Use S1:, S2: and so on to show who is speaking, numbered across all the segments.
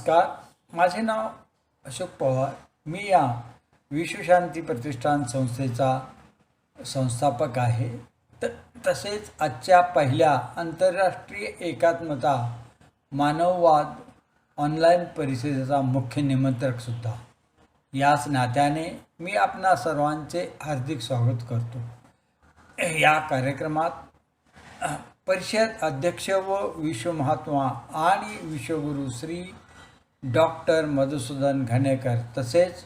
S1: नमस्कार. माझे नाव अशोक पवार. मी या विश्वशांती प्रतिष्ठान संस्थेचा संस्थापक आहे. तसेच आजच्या पहिल्या आंतरराष्ट्रीय एकात्मता मानववाद ऑनलाईन परिषदेचा मुख्य निमंत्रकसुद्धा. याच नात्याने मी आपणा सर्वांचे हार्दिक स्वागत करतो. या कार्यक्रमात परिषद अध्यक्ष व विश्वमहात्मा आणि विश्वगुरू श्री डॉक्टर मधुसूदन घाणेकर तसेच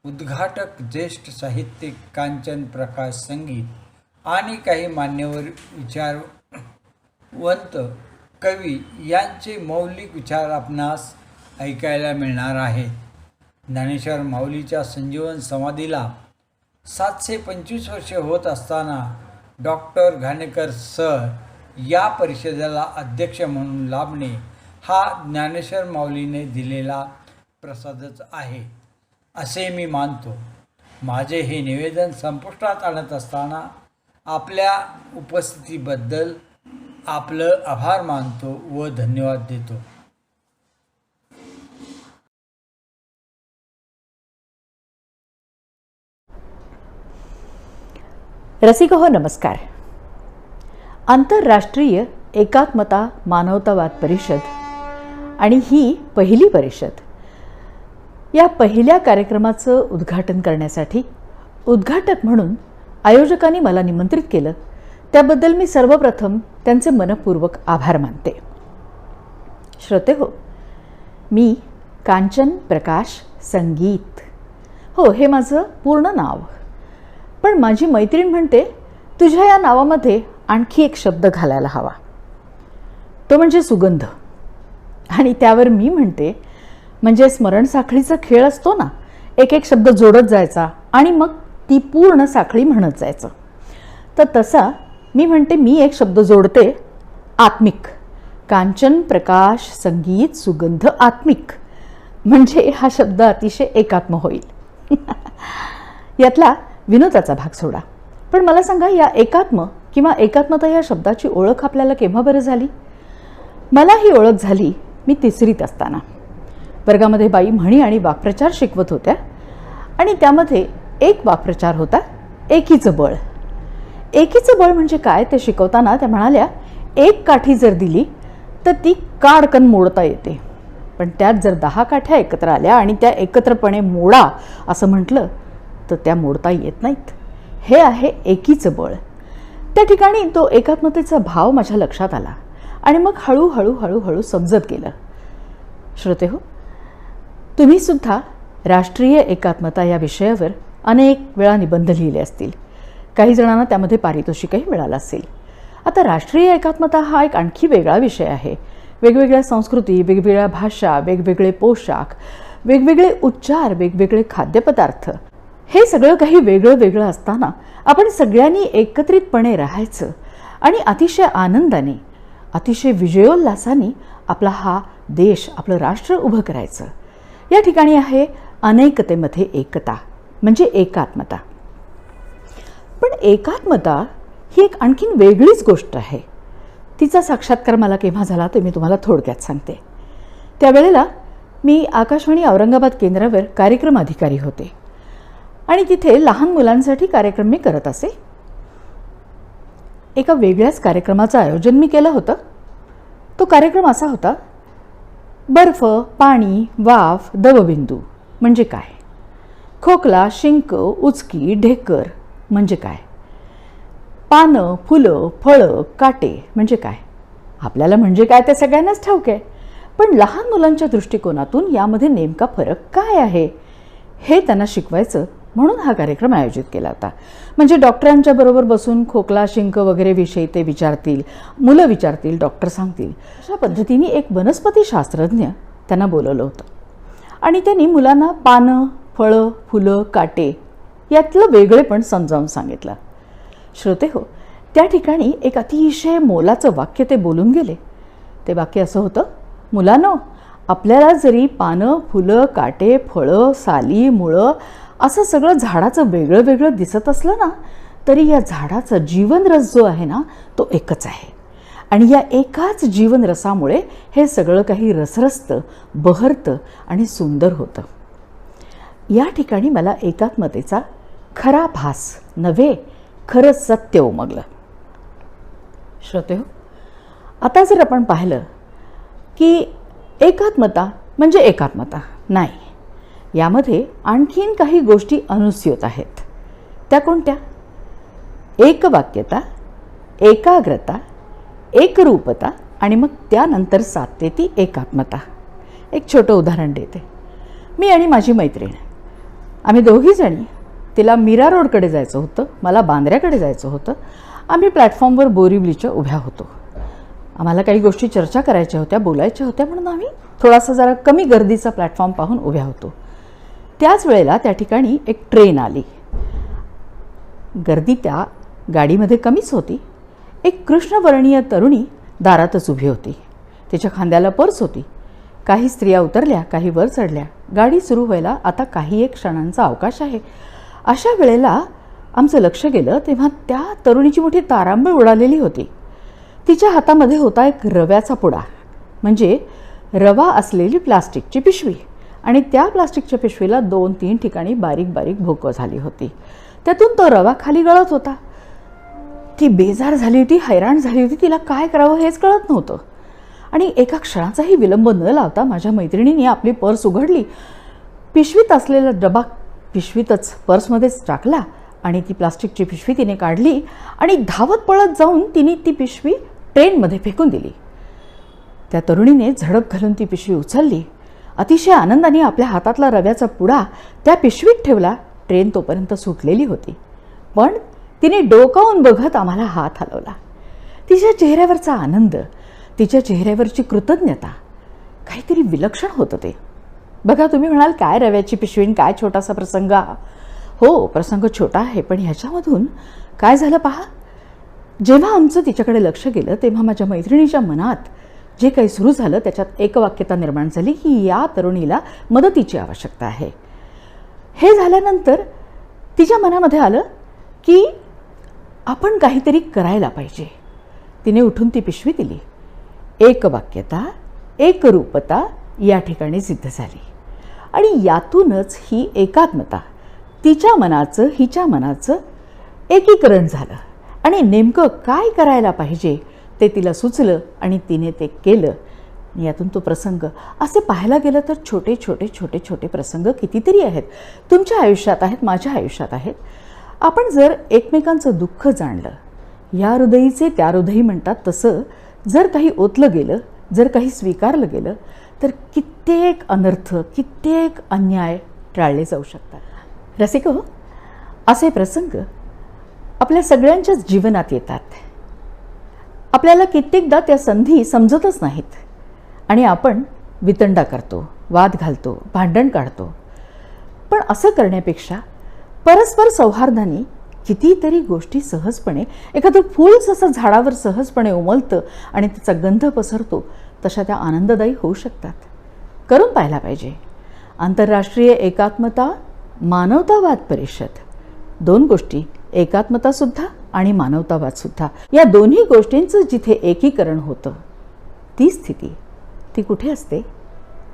S1: उद्घाटक ज्येष्ठ साहित्यिक कांचन प्रकाश संगीत आणि काही मान्यवर विचारवंत कवी यांचे मौलिक विचार आपणास ऐकायला मिळणार आहेत. ज्ञानेश्वर माऊलीच्या संजीवन समाधीला 725 वर्षे होत असताना डॉक्टर घाणेकर सर या परिषदेला अध्यक्ष म्हणून लाभणे हा ज्ञानेश्वर माऊलीने दिलेला प्रसादच आहे असे मी मानतो. माझे हे निवेदन संपुष्टात आणत असताना आपल्या उपस्थितीबद्दल आपलं आभार मानतो व धन्यवाद देतो.
S2: रसिको नमस्कार. आंतरराष्ट्रीय एकात्मता मानवतावाद परिषद आणि ही पहिली परिषद, या पहिल्या कार्यक्रमाचं उद्घाटन करण्यासाठी उद्घाटक म्हणून आयोजकांनी मला निमंत्रित केलं, त्याबद्दल मी सर्वप्रथम त्यांचे मनपूर्वक आभार मानते. श्रोतेहो, मी कांचन प्रकाश संगीत, हो हे माझं पूर्ण नाव. पण माझी मैत्रीण म्हणते तुझ्या या नावामध्ये आणखी एक शब्द घालायला हवा, तो म्हणजे सुगंध. आणि त्यावर मी म्हणते म्हणजे स्मरण साखळीचा खेळ असतो ना, एक एक शब्द जोडत जायचा आणि मग ती पूर्ण साखळी म्हणत जायचं. तर तसा मी म्हणते मी एक शब्द जोडते, आत्मिक. कांचन प्रकाश संगीत सुगंध आत्मिक, म्हणजे हा शब्द अतिशय एकात्म होईल. यातला विनोदाचा भाग सोडा, पण मला सांगा, या एकात्म किंवा एकात्मता या शब्दाची ओळख आपल्याला केव्हा बरं झाली? मला ही ओळख झाली मी 3रीत असताना. वर्गामध्ये बाई म्हणी आणि वाक्प्रचार शिकवत होत्या आणि त्यामध्ये एक वाक्प्रचार होता, एकीचं बळ. एकीचं बळ म्हणजे काय ते शिकवताना त्या म्हणाल्या, एक काठी जर दिली तर ती काडकन मोडता येते, पण त्यात जर 10 काठ्या एकत्र आल्या आणि त्या एकत्रपणे मोडा असं म्हटलं तर त्या मोडता येत नाहीत. हे आहे एकीचं बळ. त्या ठिकाणी तो एकात्मतेचा भाव माझ्या लक्षात आला आणि मग हळूहळू हळूहळू समजत गेलं. श्रोतेहो, तुम्ही सुद्धा राष्ट्रीय एकात्मता या विषयावर अनेक वेळा निबंध लिहिले असतील. काही जणांना त्यामध्ये पारितोषिकही मिळालं असेल. आता राष्ट्रीय एकात्मता हा एक आणखी वेगळा विषय आहे. वेगवेगळ्या संस्कृती, वेगवेगळ्या भाषा, वेगवेगळे पोशाख, वेगवेगळे उच्चार, वेगवेगळे खाद्यपदार्थ, हे सगळं काही वेगळं वेगळं असताना आपण सगळ्यांनी एकत्रितपणे राहायचं आणि अतिशय आनंदाने, अतिशय विजयोल्लासाने आपला हा देश, आपलं राष्ट्र उभं करायचं. या ठिकाणी आहे अनेकतेमध्ये एकता, म्हणजे एकात्मता. पण एकात्मता ही एक आणखीन वेगळीच गोष्ट आहे. तिचा साक्षात्कार मला केव्हा झाला ते मी तुम्हाला थोडक्यात सांगते. त्यावेळेला मी आकाशवाणी औरंगाबाद केंद्रावर कार्यक्रम अधिकारी होते आणि तिथे लहान मुलांसाठी कार्यक्रम मी करत असे. एका वेगळ्याच कार्यक्रमाचं आयोजन मी केलं होतं. तो कार्यक्रम असा होता, बर्फ, पाणी, वाफ, दवबिंदू म्हणजे काय, खोकला, शिंक, उचकी, ढेकर म्हणजे काय, पानं, फुलं, फळं, काटे म्हणजे काय. आपल्याला म्हणजे काय ते सगळ्यांनाच ठाऊक आहे, पण लहान मुलांच्या दृष्टिकोनातून यामध्ये नेमका फरक काय आहे हे त्यांना शिकवायचं म्हणून हा कार्यक्रम आयोजित केला होता. म्हणजे डॉक्टरांच्या बरोबर बसून खोकला, शिंक वगैरे विषयी ते विचारतील, मुलं विचारतील, डॉक्टर सांगतील. अशा पद्धतीने एक वनस्पती शास्त्रज्ञ त्यांना बोलवलं होतं आणि त्यांनी मुलांना पानं, फळं, फुलं, काटे यातलं वेगळेपण समजावून सांगितलं. श्रोते हो, त्या ठिकाणी एक अतिशय मोलाचं वाक्य ते बोलून गेले. ते वाक्य असं होतं, मुलांनो, आपल्याला जरी पानं, फुलं, काटे, फळं, साली, मुळं असं सगळं झाडाचं वेगळं वेगळं दिसत असलं ना, तरी या झाडाचा जीवनरस जो आहे ना तो एकच आहे. आणि या एकाच जीवनरसामुळे हे सगळं काही रसरसतं, बहरतं आणि सुंदर होतं. या ठिकाणी मला एकात्मतेचा खरा भास नव्हे, खरं सत्य उमगलं. श्रोते हो, आता जर आपण पाहिलं की एकात्मता म्हणजे एकात्मता नाही, यामध्ये आणखीन काही गोष्टी अनुस्यूत आहेत. त्या कोणत्या? एकवाक्यता, एकाग्रता, एकरूपता आणि मग त्यानंतर साधते ती एकात्मता. एक छोटं उदाहरण देते. मी आणि माझी मैत्रीण, आम्ही दोघीजणी, तिला मीरा रोडकडे जायचं होतं, मला बांद्र्याकडे जायचं होतं. आम्ही प्लॅटफॉर्मवर बोरिवलीच्या उभ्या होतो. आम्हाला काही गोष्टी चर्चा करायच्या होत्या, बोलायच्या होत्या, म्हणून आम्ही थोडासा जरा कमी गर्दीचा प्लॅटफॉर्म पाहून उभ्या होतो. त्याच वेळेला त्या ठिकाणी एक ट्रेन आली. गर्दी त्या गाडीमध्ये कमीच होती. एक कृष्णवर्णीय तरुणी दारातच उभी होती. तिच्या खांद्याला पर्स होती. काही स्त्रिया उतरल्या, काही वर चढल्या. गाडी सुरू व्हायला आता काही एक क्षणांचा अवकाश आहे. अशा वेळेला आमचं लक्ष गेलं तेव्हा त्या तरुणीची मोठी तारांबळ उडालेली होती. तिच्या हातामध्ये होता एक रव्याचा पुडा, म्हणजे रवा असलेली प्लास्टिकची पिशवी, आणि त्या प्लास्टिकच्या पिशवीला 2-3 ठिकाणी बारीक बारीक भोकं झाली होती. त्यातून तो रवा खाली गळत होता. ती बेजार झाली होती, हैराण झाली होती. तिला काय करावं हेच कळत नव्हतं. आणि एका क्षणाचाही विलंब न लावता माझ्या मैत्रिणीने आपली पर्स उघडली, पिशवीत असलेला डबा पिशवीतच पर्समध्येच टाकला आणि ती प्लास्टिकची पिशवी तिने काढली आणि धावत पळत जाऊन तिने ती पिशवी ट्रेनमध्ये फेकून दिली. त्या तरुणीने झडप घालून ती पिशवी उचलली. अतिशय आनंदाने आपल्या हातातला रव्याचा पुडा त्या पिशवीत ठेवला. ट्रेन तोपर्यंत सुटलेली होती, पण तिने डोकावून बघत आम्हाला हात हलवला. तिच्या चेहऱ्यावरचा आनंद, तिच्या चेहऱ्यावरची कृतज्ञता, काहीतरी विलक्षण होतं ते. बघा, तुम्ही म्हणाल काय रव्याची पिशवी, काय छोटासा प्रसंग. हो, प्रसंग छोटा आहे, पण ह्याच्यामधून काय झालं पहा. जेव्हा आमचं तिच्याकडे लक्ष गेलं तेव्हा माझ्या मैत्रिणीच्या मनात जे काही सुरू झालं त्याच्यात एकवाक्यता निर्माण झाली की या तरुणीला मदतीची आवश्यकता आहे. हे झाल्यानंतर तिच्या मनामध्ये आलं की आपण काहीतरी करायला पाहिजे. तिने उठून ती पिशवी दिली. एकवाक्यता, एकरूपता या ठिकाणी सिद्ध झाली आणि यातूनच ही एकात्मता, तिच्या मनाचं हिच्या मनाचं एकीकरण झालं आणि नेमकं काय करायला पाहिजे ते तिला सुचलं आणि तिने ते केलं. यातून तो प्रसंग, असे पाहायला गेलं तर छोटे छोटे छोटे छोटे प्रसंग कितीतरी आहेत, तुमच्या आयुष्यात आहेत, माझ्या आयुष्यात आहेत. आपण जर एकमेकांचं दुःख जाणलं, या हृदयीचे त्या हृदयी म्हणतात तसं जर काही ओतलं गेलं, जर काही स्वीकारलं गेलं तर कित्येक अनर्थ, कित्येक अन्याय टाळले जाऊ शकतात. रसिक हो, असे प्रसंग आपल्या सगळ्यांच्याच जीवनात येतात. आपल्याला कित्येकदा त्या संधी समजतच नाहीत आणि आपण वितंडा करतो, वाद घालतो, भांडण काढतो. पण असं करण्यापेक्षा परस्पर सौहार्दाने कितीतरी गोष्टी सहजपणे, एखादं फूल जसं झाडावर सहजपणे उमलतं आणि त्याचा गंध पसरतो, तशा त्या आनंददायी होऊ शकतात. करून पाहायला पाहिजे. आंतरराष्ट्रीय एकात्मता मानवतावाद परिषद, 2 गोष्टी, एकात्मतासुद्धा आणि मानवतावादसुद्धा, या दोन्ही गोष्टींचं जिथे एकीकरण होतं ती स्थिती, ती कुठे असते?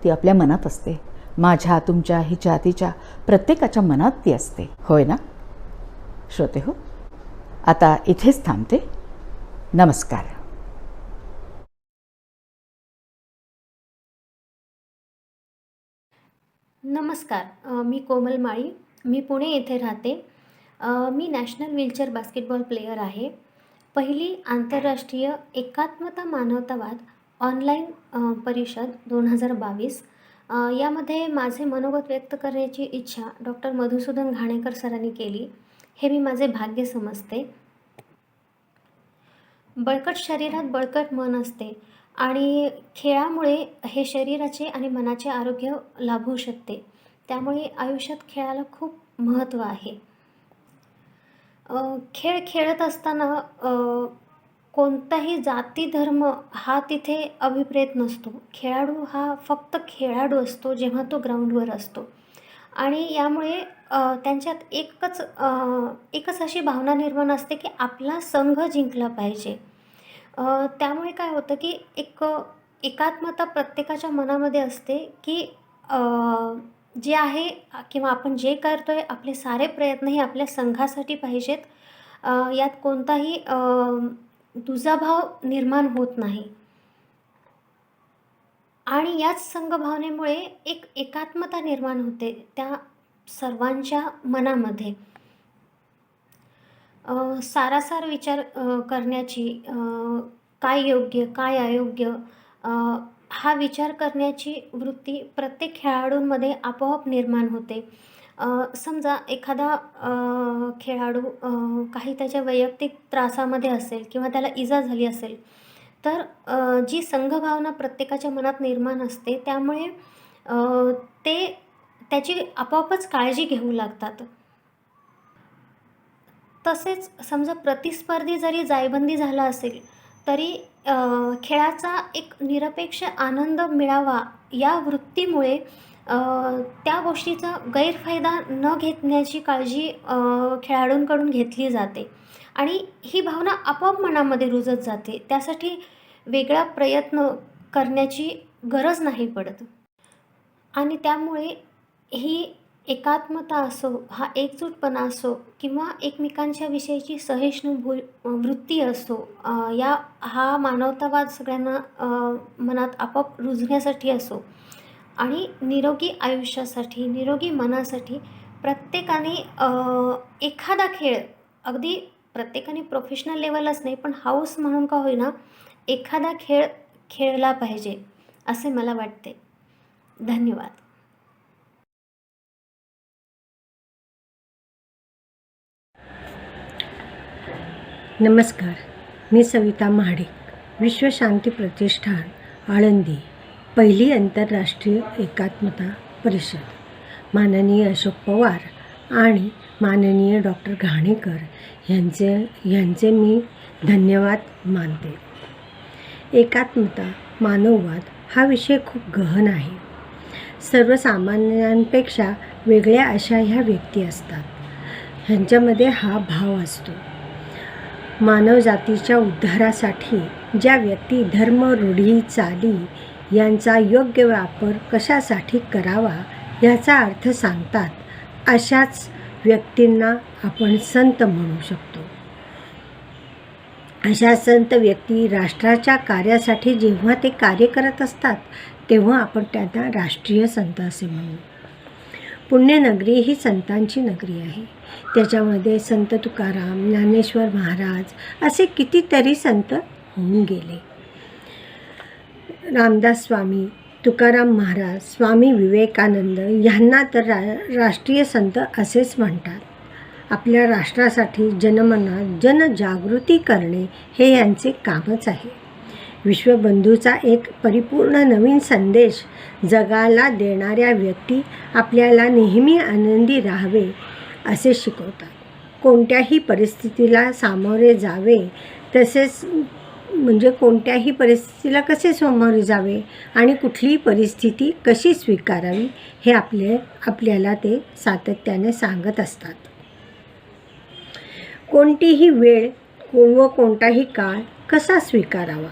S2: ती आपल्या मनात असते. माझ्या, तुमच्या, हिच्या, तिच्या, प्रत्येकाच्या मनात ती असते. होय ना श्रोते हो? आता इथेच थांबते. नमस्कार.
S3: नमस्कार. मी कोमल माळी. मी पुणे येथे राहते. मी नॅशनल व्हीलचेअर बास्केटबॉल प्लेयर आहे. पहिली आंतरराष्ट्रीय एकात्मता मानवतावाद ऑनलाईन परिषद 2022, यामध्ये माझे मनोगत व्यक्त करण्याची इच्छा डॉक्टर मधुसूदन घाणेकर सरांनी केली. हे मी माझे भाग्य समजते. बळकट शरीरात बळकट मन असते आणि खेळामुळे हे शरीराचे आणि मनाचे आरोग्य लाभू शकते. त्यामुळे आयुष्यात खेळाला खूप महत्त्व आहे. खेळ खेळत असताना कोणताही जाती धर्म हा तिथे अभिप्रेत नसतो. खेळाडू हा फक्त खेळाडू असतो जेव्हा तो ग्राउंडवर असतो आणि यामुळे त्यांच्यात एकच अशी भावना निर्माण असते की आपला संघ जिंकला पाहिजे. त्यामुळे काय होतं की एक एकात्मता प्रत्येकाच्या मनामध्ये असते की जे आहे किंवा आपण जे करतो आहे आपले सारे प्रयत्न हे आपल्या संघासाठी पाहिजेत. यात कोणताही दुजाभाव निर्माण होत नाही आणि याच संघभावनेमुळे एक एकात्मता निर्माण होते त्या सर्वांच्या मनामध्ये. सारासार विचार करण्याची, काय योग्य काय अयोग्य हा विचार करण्याची वृत्ती प्रत्येक खेळाडूंमध्ये आपोआप निर्माण होते. समजा एखादा खेळाडू काही त्याच्या वैयक्तिक त्रासामध्ये असेल किंवा त्याला इजा झाली असेल, तर जी संघभावना प्रत्येकाच्या मनात निर्माण असते त्यामुळे ते त्याची आपोआपच काळजी घेऊ लागतात. तसेच समजा प्रतिस्पर्धी जरी जायबंदी झाला असेल तरी खेळाचा एक निरपेक्ष आनंद मिळावा या वृत्तीमुळे त्या गोष्टीचा गैरफायदा न घेण्याची काळजी खेळाडूंकडून घेतली जाते आणि ही भावना आपोआप मनामध्ये रुजत जाते. त्यासाठी वेगळा प्रयत्न करण्याची गरज नाही पडत आणि त्यामुळे ही एकात्मता असो, हा एकजूटपणा असो किंवा एकमेकांच्या विषयीची सहिष्णू वृत्ती असो, हा मानवतावाद सगळ्यांना मनात आपोआप रुजण्यासाठी असो आणि निरोगी आयुष्यासाठी, निरोगी मनासाठी प्रत्येकाने एखादा खेळ, अगदी प्रत्येकाने प्रोफेशनल लेवलच नाही पण हाऊस म्हणून का होईना एखादा खेळ खेळला पाहिजे असे मला वाटते. धन्यवाद.
S4: नमस्कार, मी सविता महाडिक, विश्व शांती प्रतिष्ठान, आळंदी, पहिली आंतरराष्ट्रीय एकात्मता परिषद, माननीय अशोक पवार आणि माननीय डॉक्टर घाणेकर यांचे मी धन्यवाद मानते. एकात्मता, मानववाद हा विषय खूप गहन आहे. सर्वसामान्यांपेक्षा वेगळ्या अशा ह्या व्यक्ती असतात. ह्यांच्यामध्ये हा भाव असतो. मानवजातीच्या उद्धारासाठी ज्या व्यक्ती धर्म, रूढी, चाली यांचा योग्य वापर कशासाठी करावा याचा अर्थ सांगतात, अशाच व्यक्तींना आपण संत म्हणू शकतो. अशा संत व्यक्ती राष्ट्राच्या कार्यासाठी जेव्हा ते कार्य करत असतात तेव्हा आपण त्यांना राष्ट्रीय संत असे म्हणू. पुण्यनगरी ही संतांची नगरी आहे. त्याच्यामध्ये संत तुकाराम, ज्ञानेश्वर महाराज असे कितीतरी संत होऊन गेले. रामदास स्वामी, तुकाराम महाराज, स्वामी विवेकानंद यांना तर राष्ट्रीय संत असेच म्हणतात. आपल्या राष्ट्रासाठी जनमनात जनजागृती करणे हे यांचे कामच आहे. विश्वबंधूचा एक परिपूर्ण नवीन संदेश जगाला देणाऱ्या व्यक्ती आपल्याला नेहमी आनंदी राहावे असे शिकवतात. कोणत्याही परिस्थितीला सामोरे जावे, तसेच कोणत्याही परिस्थितीला कसे सामोरे जावे आणि कुठलीही परिस्थिती कशी स्वीकारावी हे आपल्याला ते सातत्याने सांगत असतात. कोणतीही वेळ व कोणताही काळ कसा स्वीकारावा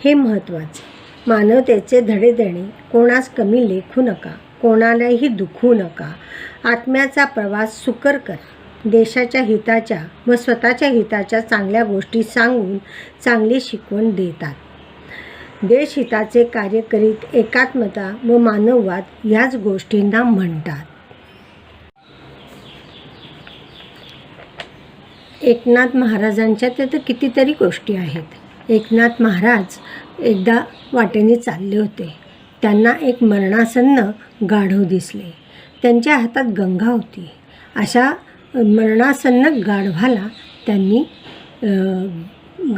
S4: हे महत्त्वाचे. मानवतेचे धडे देणे, कोणास कमी लेखू नका, कोणालाही दुखवू नका, आत्म्याचा प्रवास सुकर करा, देशाच्या हिताच्या व स्वतःच्या हिताच्या चांगल्या गोष्टी सांगून चांगली शिकवण देतात. देशहिताचे कार्य करीत एकात्मता व मानववाद याच गोष्टींना म्हणतात. एकनाथ महाराजांच्या तर कितीतरी गोष्टी आहेत. एकनाथ महाराज एकदा वाटेने चालले होते. त्यांना एक मरणासन्न गाढव दिसले. त्यांच्या हातात गंगा होती. अशा मरणासन्न गाढवाला त्यांनी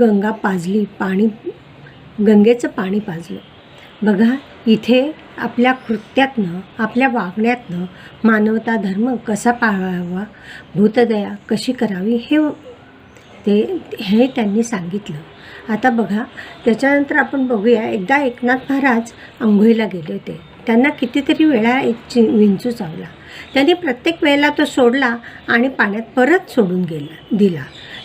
S4: गंगा पाजली, गंगेचं पाणी पाजलं. बघा, इथे आपल्या कृत्यातनं, आपल्या वागण्यातनं मानवता धर्म कसा पाळावा, भूतदया कशी करावी हे त्यांनी सांगितलं. आता बघा, त्याच्यानंतर आपण बघूया. एकदा एकनाथ महाराज अंघोळीला गेले होते. त्यांना कितीतरी वेळा एक विंचू चावला. त्यांनी प्रत्येक वेळेला तो सोडला आणि पाण्यात परत सोडून दिला.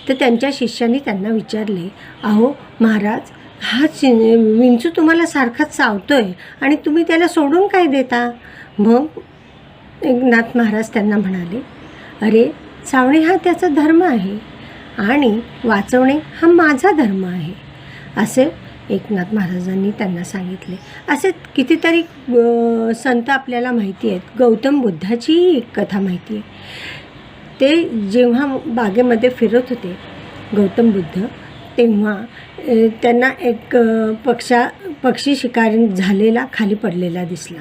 S4: तर त्यांच्या शिष्याने त्यांना विचारले, अहो महाराज, हा विंचू तुम्हाला सारखाच चावतोय आणि तुम्ही त्याला सोडून काय देता? मग एकनाथ महाराज त्यांना म्हणाले, अरे चावणे हा त्याचा धर्म आहे आणि वाचवणे हा माझा धर्म आहे, असे एकनाथ महाराजांनी त्यांना सांगितले. असे कितीतरी संत आपल्याला माहिती आहेत. गौतम बुद्धाचीही एक कथा माहिती आहे. ते जेव्हा बागेमध्ये फिरत होते गौतम बुद्ध, तेव्हा त्यांना एक पक्षी शिकारी झालेला खाली पडलेला दिसला.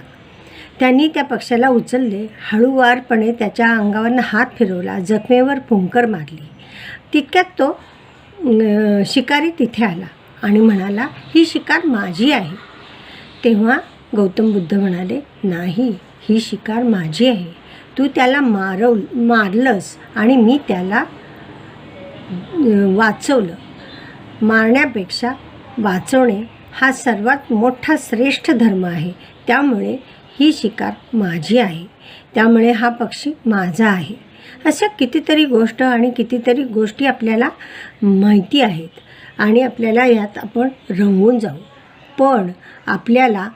S4: त्यांनी त्या पक्षाला उचलले, हळूवारपणे त्याच्या अंगावरनं हात फिरवला, जखमेवर फुंकर मारली. तितक्यात तो शिकारी तिथे आला आणि म्हणाला, ही शिकार माझी आहे. तेव्हा गौतम बुद्ध म्हणाले, नाही, ही शिकार माझी आहे. तू त्याला मारलंस आणि मी त्याला वाचवलं. मारण्यापेक्षा वाचवणे हा सर्वात मोठा श्रेष्ठ धर्म आहे. त्यामुळे ही शिकार माझी आहे, त्यामुळे हा पक्षी माझा आहे. अशा कितीतरी कितीतरी गोष्टी आपल्याला माहिती आहेत आणि आपल्याला यात आपण रंगून जाऊ. पण आपल्याला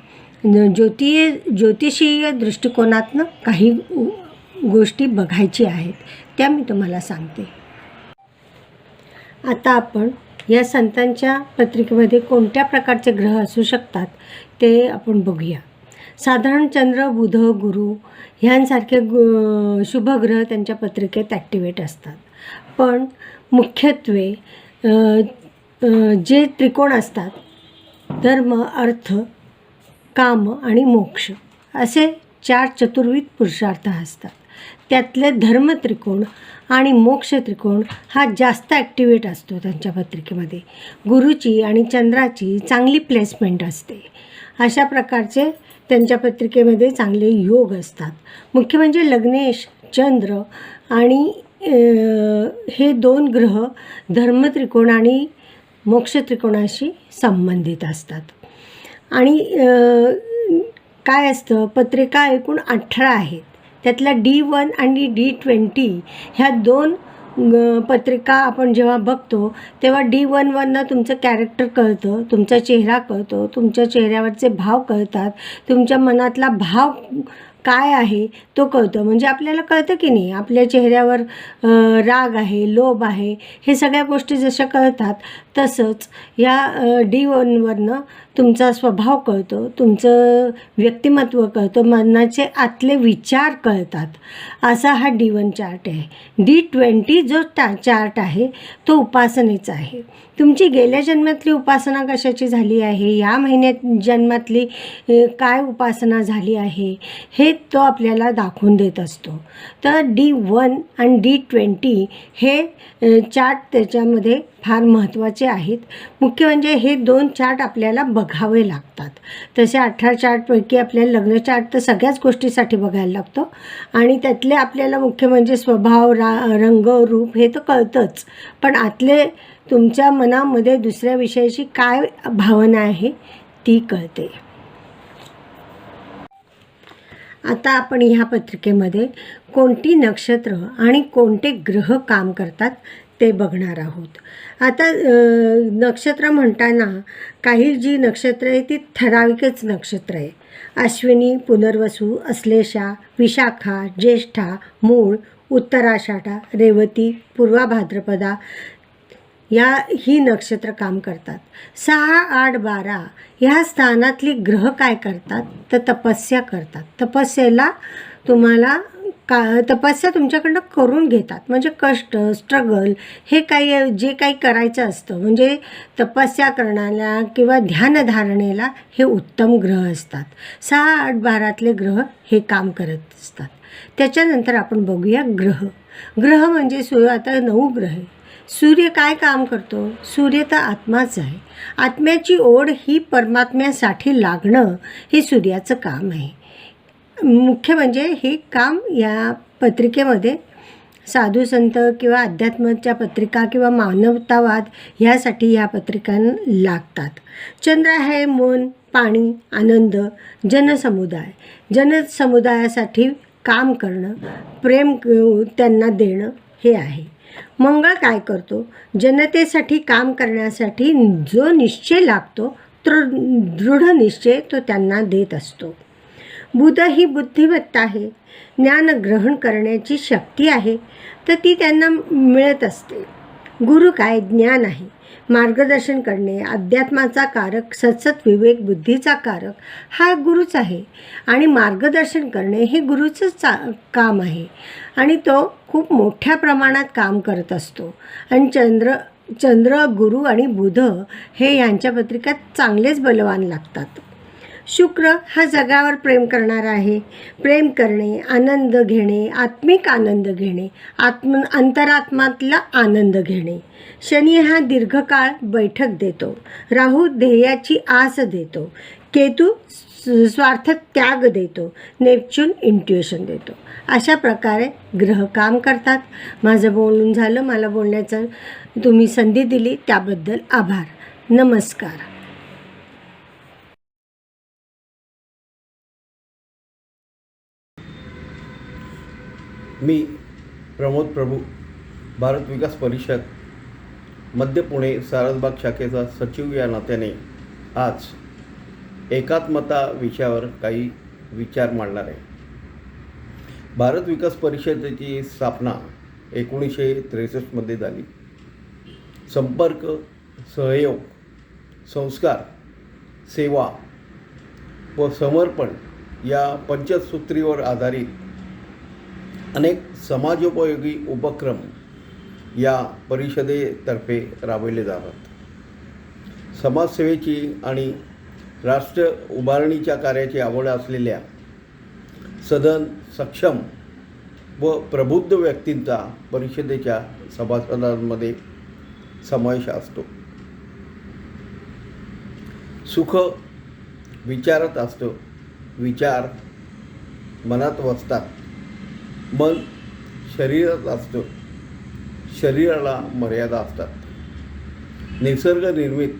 S4: ज्योतिषीय दृष्टिकोनातनं काही गोष्टी बघायची आहेत, त्या मी तुम्हाला सांगते. आता आपण या संतांच्या पत्रिकेमध्ये कोणत्या प्रकारचे ग्रह असू शकतात ते आपण बघूया. साधारण चंद्र, बुध, गुरु ह्यांसारखे शुभग्रह त्यांच्या पत्रिकेत ॲक्टिवेट असतात. पण मुख्यत्वे जे त्रिकोण असतात, धर्म, अर्थ, काम आणि मोक्ष असे 4 चतुर्विध पुरुषार्थ असतात. त्यातले धर्म त्रिकोण आणि मोक्ष त्रिकोण हा जास्त ॲक्टिवेट असतो त्यांच्या पत्रिकेमध्ये. गुरुची आणि चंद्राची चांगली प्लेसमेंट असते. अशा प्रकारचे त्यांच्या पत्रिकेमध्ये चांगले योग असतात. मुख्य म्हणजे लग्नेश, चंद्र आणि हे 2 ग्रह धर्मत्रिकोण आणि मोक्ष त्रिकोणाशी संबंधित असतात. आणि काय असतं, पत्रिका एकूण 18 आहेत. त्यातल्या D1 आणि D20 ह्या 2 पत्रिका आपण जेव्हा बघतो तेव्हा D1वरनं तुमचं कॅरेक्टर कळतं, तुमचा चेहरा कळतो, तुमच्या चेहऱ्यावरचे भाव कळतात, तुमच्या मनातला भाव काय आहे तो कळतं. म्हणजे आपल्याला कळतं की नाही, आपल्या चेहऱ्यावर राग आहे, लोभ आहे, हे सगळ्या गोष्टी जशा कळतात तसंच या D1वरनं तुमचा स्वभाव कळतो, तुमचं व्यक्तिमत्व कळतं, मनाचे आतले विचार कळतात. असा हा D1 चार्ट आहे. D20 जो चार्ट आहे तो उपासनेचा आहे. तुमची गेल्या जन्मातली उपासना कशाची झाली आहे, या महिन्यात जन्मातली काय उपासना झाली आहे, हे तो आपल्याला दाखवून देत असतो. तर D1 आणि D20 हे चार्ट त्याच्यामध्ये फार महत्त्वाचे आहेत. मुख्य म्हणजे हे 2 चार्ट आपल्याला बघावे लागतात. तसे 18 चार्टपैकी आपल्याला लग्न चार्ट तर सगळ्याच गोष्टीसाठी बघायला लागतो आणि त्यातले आपल्याला मुख्य म्हणजे स्वभाव, रंग, रूप हे तर कळतंच, पण आतले तुमच्या मनामध्ये दुसऱ्या विषयाची काय भावना आहे ती कळते. आता आपण ह्या पत्रिकेमध्ये कोणती नक्षत्र आणि कोणते ग्रह काम करतात ते बघणार आहोत. आता नक्षत्र म्हणताना काही जी नक्षत्र आहे ती ठराविकच नक्षत्र आहे. अश्विनी, पुनर्वसू, अश्लेषा, विशाखा, ज्येष्ठा, मूळ, उत्तराषाढा, रेवती, पूर्वा भाद्रपदा ही नक्षत्र काम करतात. 6, 8, 12 ह्या स्थानातली ग्रह काय करतात तर तपस्या करतात. तपस्येला तुम्हाला तपस्या तुमच्याकडनं करून घेतात. म्हणजे कष्ट, स्ट्रगल हे जे काही करायचं असतं, म्हणजे तपस्या करण्याला किंवा ध्यानधारणेला हे उत्तम ग्रह असतात. 6, 8, 12तले ग्रह हे काम करत असतात. त्याच्यानंतर आपण बघूया ग्रह. ग्रह म्हणजे आता 9 ग्रह आहे. सूर्य काय काम करतो? सूर्य तर आत्माच आहे. आत्म्याची ओढ ही परमात्म्यासाठी लागणं हे सूर्याचं काम आहे. मुख्य म्हणजे हे काम या पत्रिकेमध्ये साधू संत किंवा अध्यात्माच्या पत्रिका किंवा मानवतावाद ह्यासाठी ह्या पत्रिका लागतात. चंद्र आहे मन, पाणी, आनंद, जनसमुदाय. जनसमुदायासाठी काम करणं, प्रेम त्यांना देणं हे आहे. मंगळ काय करतो? जनतेसाठी काम करण्यासाठी जो निश्चय लागतो तो दृढ निश्चय तो त्यांना देत असतो. बुध ही बुद्धिमत्ता आहे, ज्ञान ग्रहण करण्याची शक्ती आहे, तर ती त्यांना मिळत असते. गुरु काय? ज्ञान आहे, मार्गदर्शन करणे, अध्यात्माचा कारक, सतसत विवेक बुद्धीचा कारक हा गुरुच आहे आणि मार्गदर्शन करणे हे गुरुचंच काम आहे आणि तो खूप मोठ्या प्रमाणात काम करत असतो. आणि चंद्र गुरु आणि बुध हे यांच्या पत्रिकात चांगलेच बलवान लागतात. शुक्र हा जगावर प्रेम करणारा आहे. प्रेम करणे, आनंद घेणे, आत्मिक आनंद घेणे, अंतरात्मातला आनंद घेणे. शनी हा दीर्घकाळ बैठक देतो. राहू ध्येयाची आस देतो. केतू स्वार्थ त्याग देतो. नेपच्यून इंट्युएशन देतो. अशा प्रकारे ग्रह काम करतात. माझं बोलून झालं. मला बोलण्याचं तुम्ही संधी दिली त्याबद्दल आभार. नमस्कार.
S5: मी प्रमोद प्रभू, भारत विकास परिषद मध्य पुणे सारसबाग शाखेचा सचिव या नात्याने आज एकात्मता विषयावर काही विचार मांडणार आहे. भारत विकास परिषदेची स्थापना 1963मध्ये झाली. संपर्क, सहयोग, संस्कार, सेवा व समर्पण या पंचसूत्रीवर आधारित अनेक समाजोपयोगी उपक्रम या परिषदेतर्फे राबविले जातात. समाजसेवेची आणि राष्ट्र उभारणीच्या कार्याची आवड असलेल्या सधन, सक्षम व प्रबुद्ध व्यक्तींचा परिषदेच्या सभासदांमध्ये समावेश असतो. सुख विचारात असतं. विचार मनात वसतात. मन शरीरात असतं. शरीराला मर्यादा असतात. निसर्ग निर्मित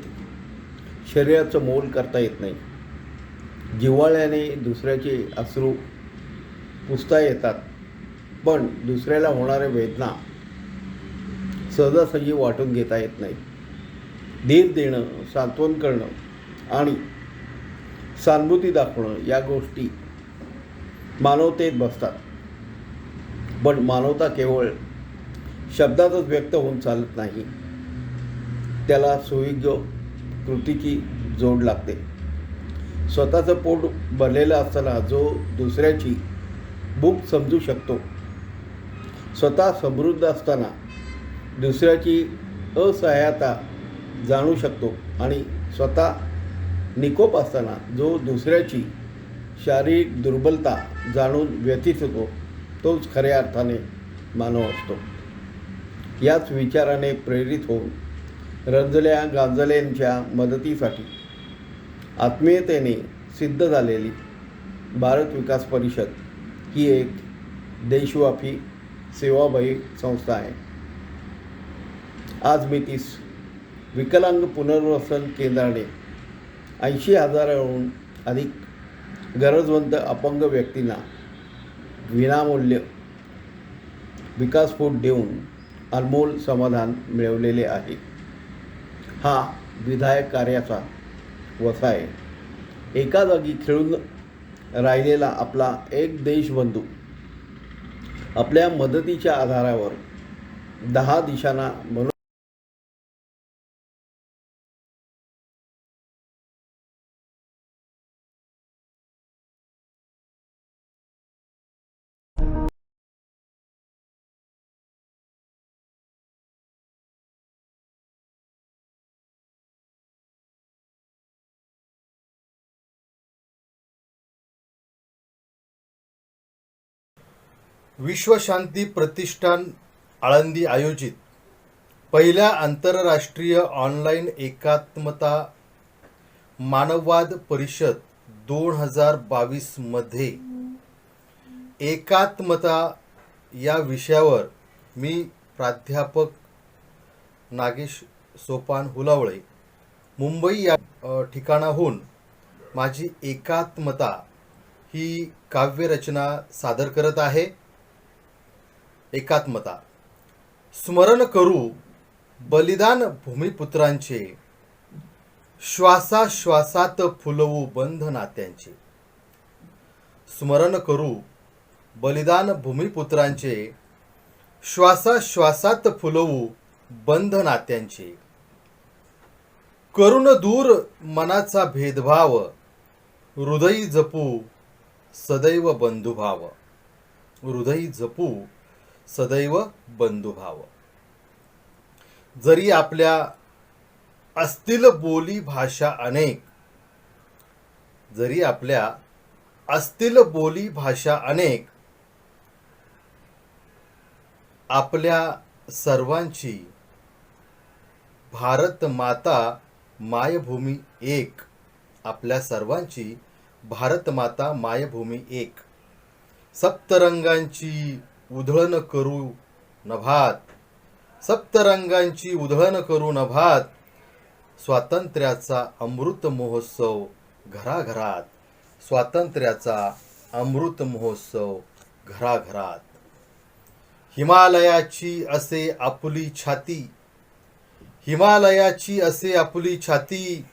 S5: शरीराचं मोल करता येत नाही. जिव्हाळ्याने दुसऱ्याचे अश्रू पुसता येतात, पण दुसऱ्याला होणाऱ्या वेदना सहजासहजी वाटून घेता येत नाही. धीर देणं, सांत्वन करणं आणि सहानुभूती दाखवणं या गोष्टी मानवतेत बसतात. पण मानवता केवळ शब्दातच व्यक्त होऊन चालत नाही. त्याला सुयोग्य कृतीची जोड लागते. स्वतःचं पोट भरलेलं असताना जो दुसऱ्याची भूक समजू शकतो, स्वतः समृद्ध असताना दुसऱ्याची असहायता जाणू शकतो आणि स्वतः निकोप असताना जो दुसऱ्याची शारीरिक दुर्बलता जाणून व्यथित होतो, तोच खऱ्या अर्थाने मानव असतो. याच विचाराने प्रेरित होऊन रंजल्या गांजलेंच्या मदतीसाठी आत्मीयतेने सिद्ध झालेली भारत विकास परिषद ही एक देशव्यापी सेवाभावी संस्था आहे. आज मी तीस विकलांग पुनर्वसन केंद्राने 80,000हून अधिक गरजवंत अपंग व्यक्तींना विनामूल्य विकास फूड देऊन अनमोल समाधान मिळवलेले आहे. हा विधायक कार्याचा व्यवसाय एका जागी खेळून राहिलेला आपला एक देशबंधू आपल्या मदतीच्या आधारावर 10 दिशांना म्हणून
S6: विश्वशांती प्रतिष्ठान आळंदी आयोजित पहिल्या आंतरराष्ट्रीय ऑनलाईन एकात्मता मानववाद परिषद 2022 मध्ये एकात्मता या विषयावर मी प्राध्यापक नागेश सोपान हुलावळे मुंबई या ठिकाणाहून माझी एकात्मता ही काव्यरचना सादर करत आहे. एकात्मता स्मरण करू बलिदान भूमिपुत्रांचे, श्वासाश्वासात फुलवू बंध नात्यांचे. स्मरण करू बलिदान भूमिपुत्रांचे, श्वासाश्वासात फुलवू बंध नात्यांचे. करुण दूर मनाचा भेदभाव, हृदयी जपू सदैव बंधुभाव. हृदयी जपू सदैव बंधुभाव. जरी आपल्या असतील बोली भाषा अनेक, जरी आपल्या असतील बोली भाषा अनेक, आपल्या सर्वांची भारत माता मायभूमी एक. आपल्या सर्वांची भारत माता मायभूमी एक. सप्तरंगांची उधळण करू नभात, सप्तरंगांची उधळण करू नभात. स्वातंत्र्याचा अमृत महोत्सव घराघरात, स्वातंत्र्याचा अमृत महोत्सव घराघरात. हिमालयाची असे आपुली छाती, हिमालयाची असे आपुली छाती.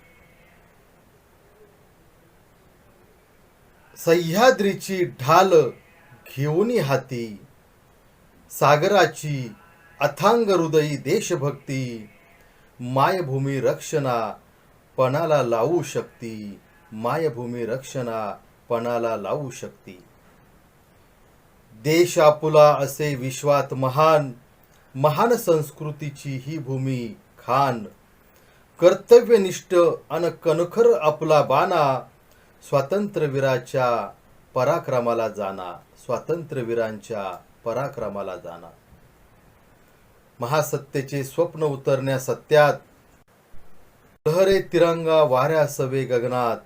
S6: सह्याद्रीची ढाल घेऊनी हाती. सागराची अथांग हृदयी देशभक्ती. मायभूमी रक्षणा पणाला लावू शकती. मायभूमी रक्षणा पणाला लावू शकती. देश आपुला असे विश्वात महान, महान संस्कृतीची ही भूमी खान. कर्तव्यनिष्ठ अन कणखर आपला बाणा. स्वातंत्र्यवीराच्या पराक्रमाला जाणा, स्वातंत्र्यवीरांच्या पराक्रमाला जाणा. महासत्तेचे स्वप्न उतरण्या सत्यात, लहरे तिरंगा वाऱ्या सवे गगनात.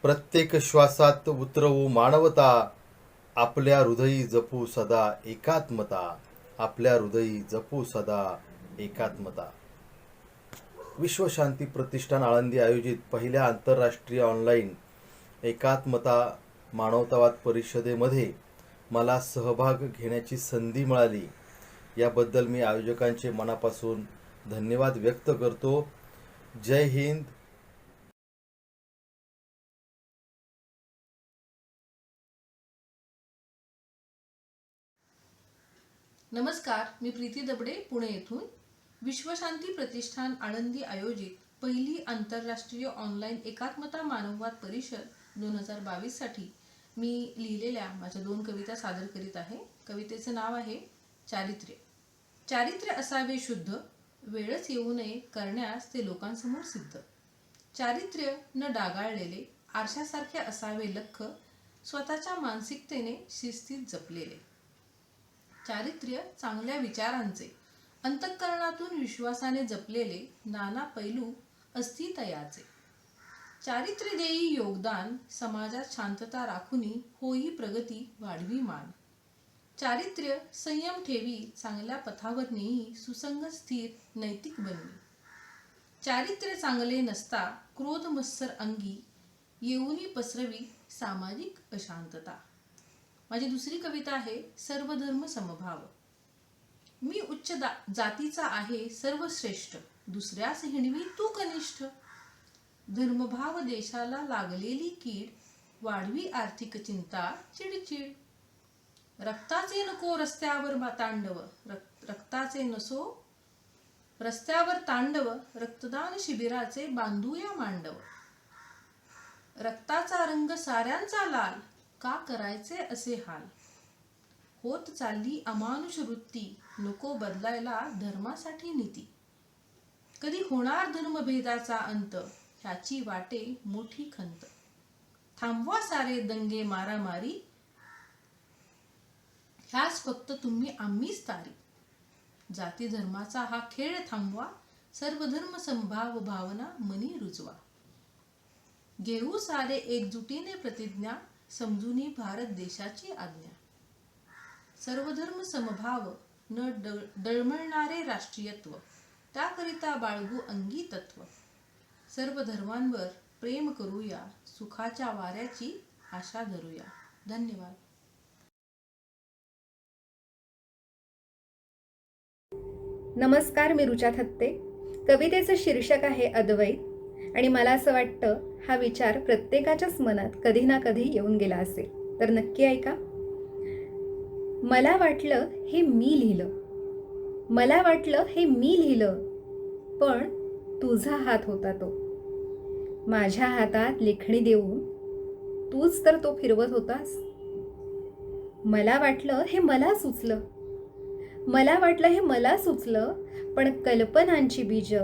S6: प्रत्येक श्वासात उतरवू मानवता. आपल्या हृदयी जपू सदा एकात्मता. आपल्या हृदयी जपू सदा एकात्मता. विश्वशांती प्रतिष्ठान आळंदी आयोजित पहिल्या आंतरराष्ट्रीय ऑनलाईन एकात्मता मानवतावाद परिषदेमध्ये मला सहभाग घेण्याची संधी मिळाली. याबद्दल मी आयोजकांचे मनापासून धन्यवाद व्यक्त करतो. जय हिंद.
S7: नमस्कार, मी प्रीती दबडे, पुणे येथून. विश्वशांती प्रतिष्ठान आळंदी आयोजित पहिली आंतरराष्ट्रीय ऑनलाईन एकात्मता मानववाद परिषद 2022 साठी मी लिहिलेल्या माझ्या 2 कविता सादर करीत आहे. कवितेचे नाव आहे चारित्र्य. चारित्र्य असावे शुद्ध, वेळच येऊ नये करण्यास ते लोकांसमोर सिद्ध. चारित्र्य न डागाळलेले, आरशासारखे असावे लख्ख, स्वतःच्या मानसिकतेने शिस्तीत जपलेले. चारित्र्य चांगल्या विचारांचे, अंतःकरणातून विश्वासाने जपलेले, नाना पैलू अस्तित्वयाचे. चारित्र्य देई योगदान, समाजात शांतता राखुनी होई प्रगती वाढवी मान. चारित्र्य संयम ठेवी, चांगल्या पथावर नेई सुसंगत स्थिर नैतिक बनवी. चारित्र्य चांगले नसता क्रोध मत्सर अंगी, येऊनी पसरवी सामाजिक अशांतता. माझी दुसरी कविता आहे सर्वधर्म समभाव. मी उच्च जातीचा आहे सर्वश्रेष्ठ, दुसऱ्यास हिणवी तू कनिष्ठ. धर्मभाव देशाला लागलेली कीड, वाढवी आर्थिक चिंता चिडचिड. रक्ताचे नको रस्त्यावर तांडव, रक्ताचे नसो रस्त्यावर तांडव. रक्तदान शिबिराचे बांधूया मांडव. रक्ताचा रंग साऱ्यांचा लाल, का करायचे असे हाल. होत चालली अमानुष वृत्ती, नको बदलायला धर्मासाठी नीती. कधी होणार धर्मभेदाचा अंत, ह्याची वाटे मोठी खंत. थांबवा सारे दंगे मारामारी, ह्याच फक्त तुम्ही आम्हीच तारी. जाती धर्माचा हा खेळ थांबवा, सर्वधर्म समभाव भावना मनी रुजवा. घेऊ सारे एकजुटीने प्रतिज्ञा, समजूनी भारत देशाची आज्ञा. सर्वधर्म समभाव, न डळमळणारे राष्ट्रीयत्व, त्याकरिता बाळगू अंगी तत्व. सर्व धर्मांवर प्रेम करूया, सुखाच्या वाऱ्याची आशा धरूया. धन्यवाद.
S8: नमस्कार, मी रुचा थत्ते. कवितेचं शीर्षक आहे अद्वैत आणि मला असं वाटतं हा विचार प्रत्येकाच्याच मनात कधी ना कधी येऊन गेला असेल, तर नक्की ऐका. मला वाटलं हे मी लिहिलं, मला वाटलं हे मी लिहिलं, पण तुझा हात होता तो. माझ्या हातात लेखणी देऊन तूच तर तो फिरवत होतास. मला वाटलं हे मला सुचलं, मला वाटलं हे मला सुचलं, पण कल्पनांची बीज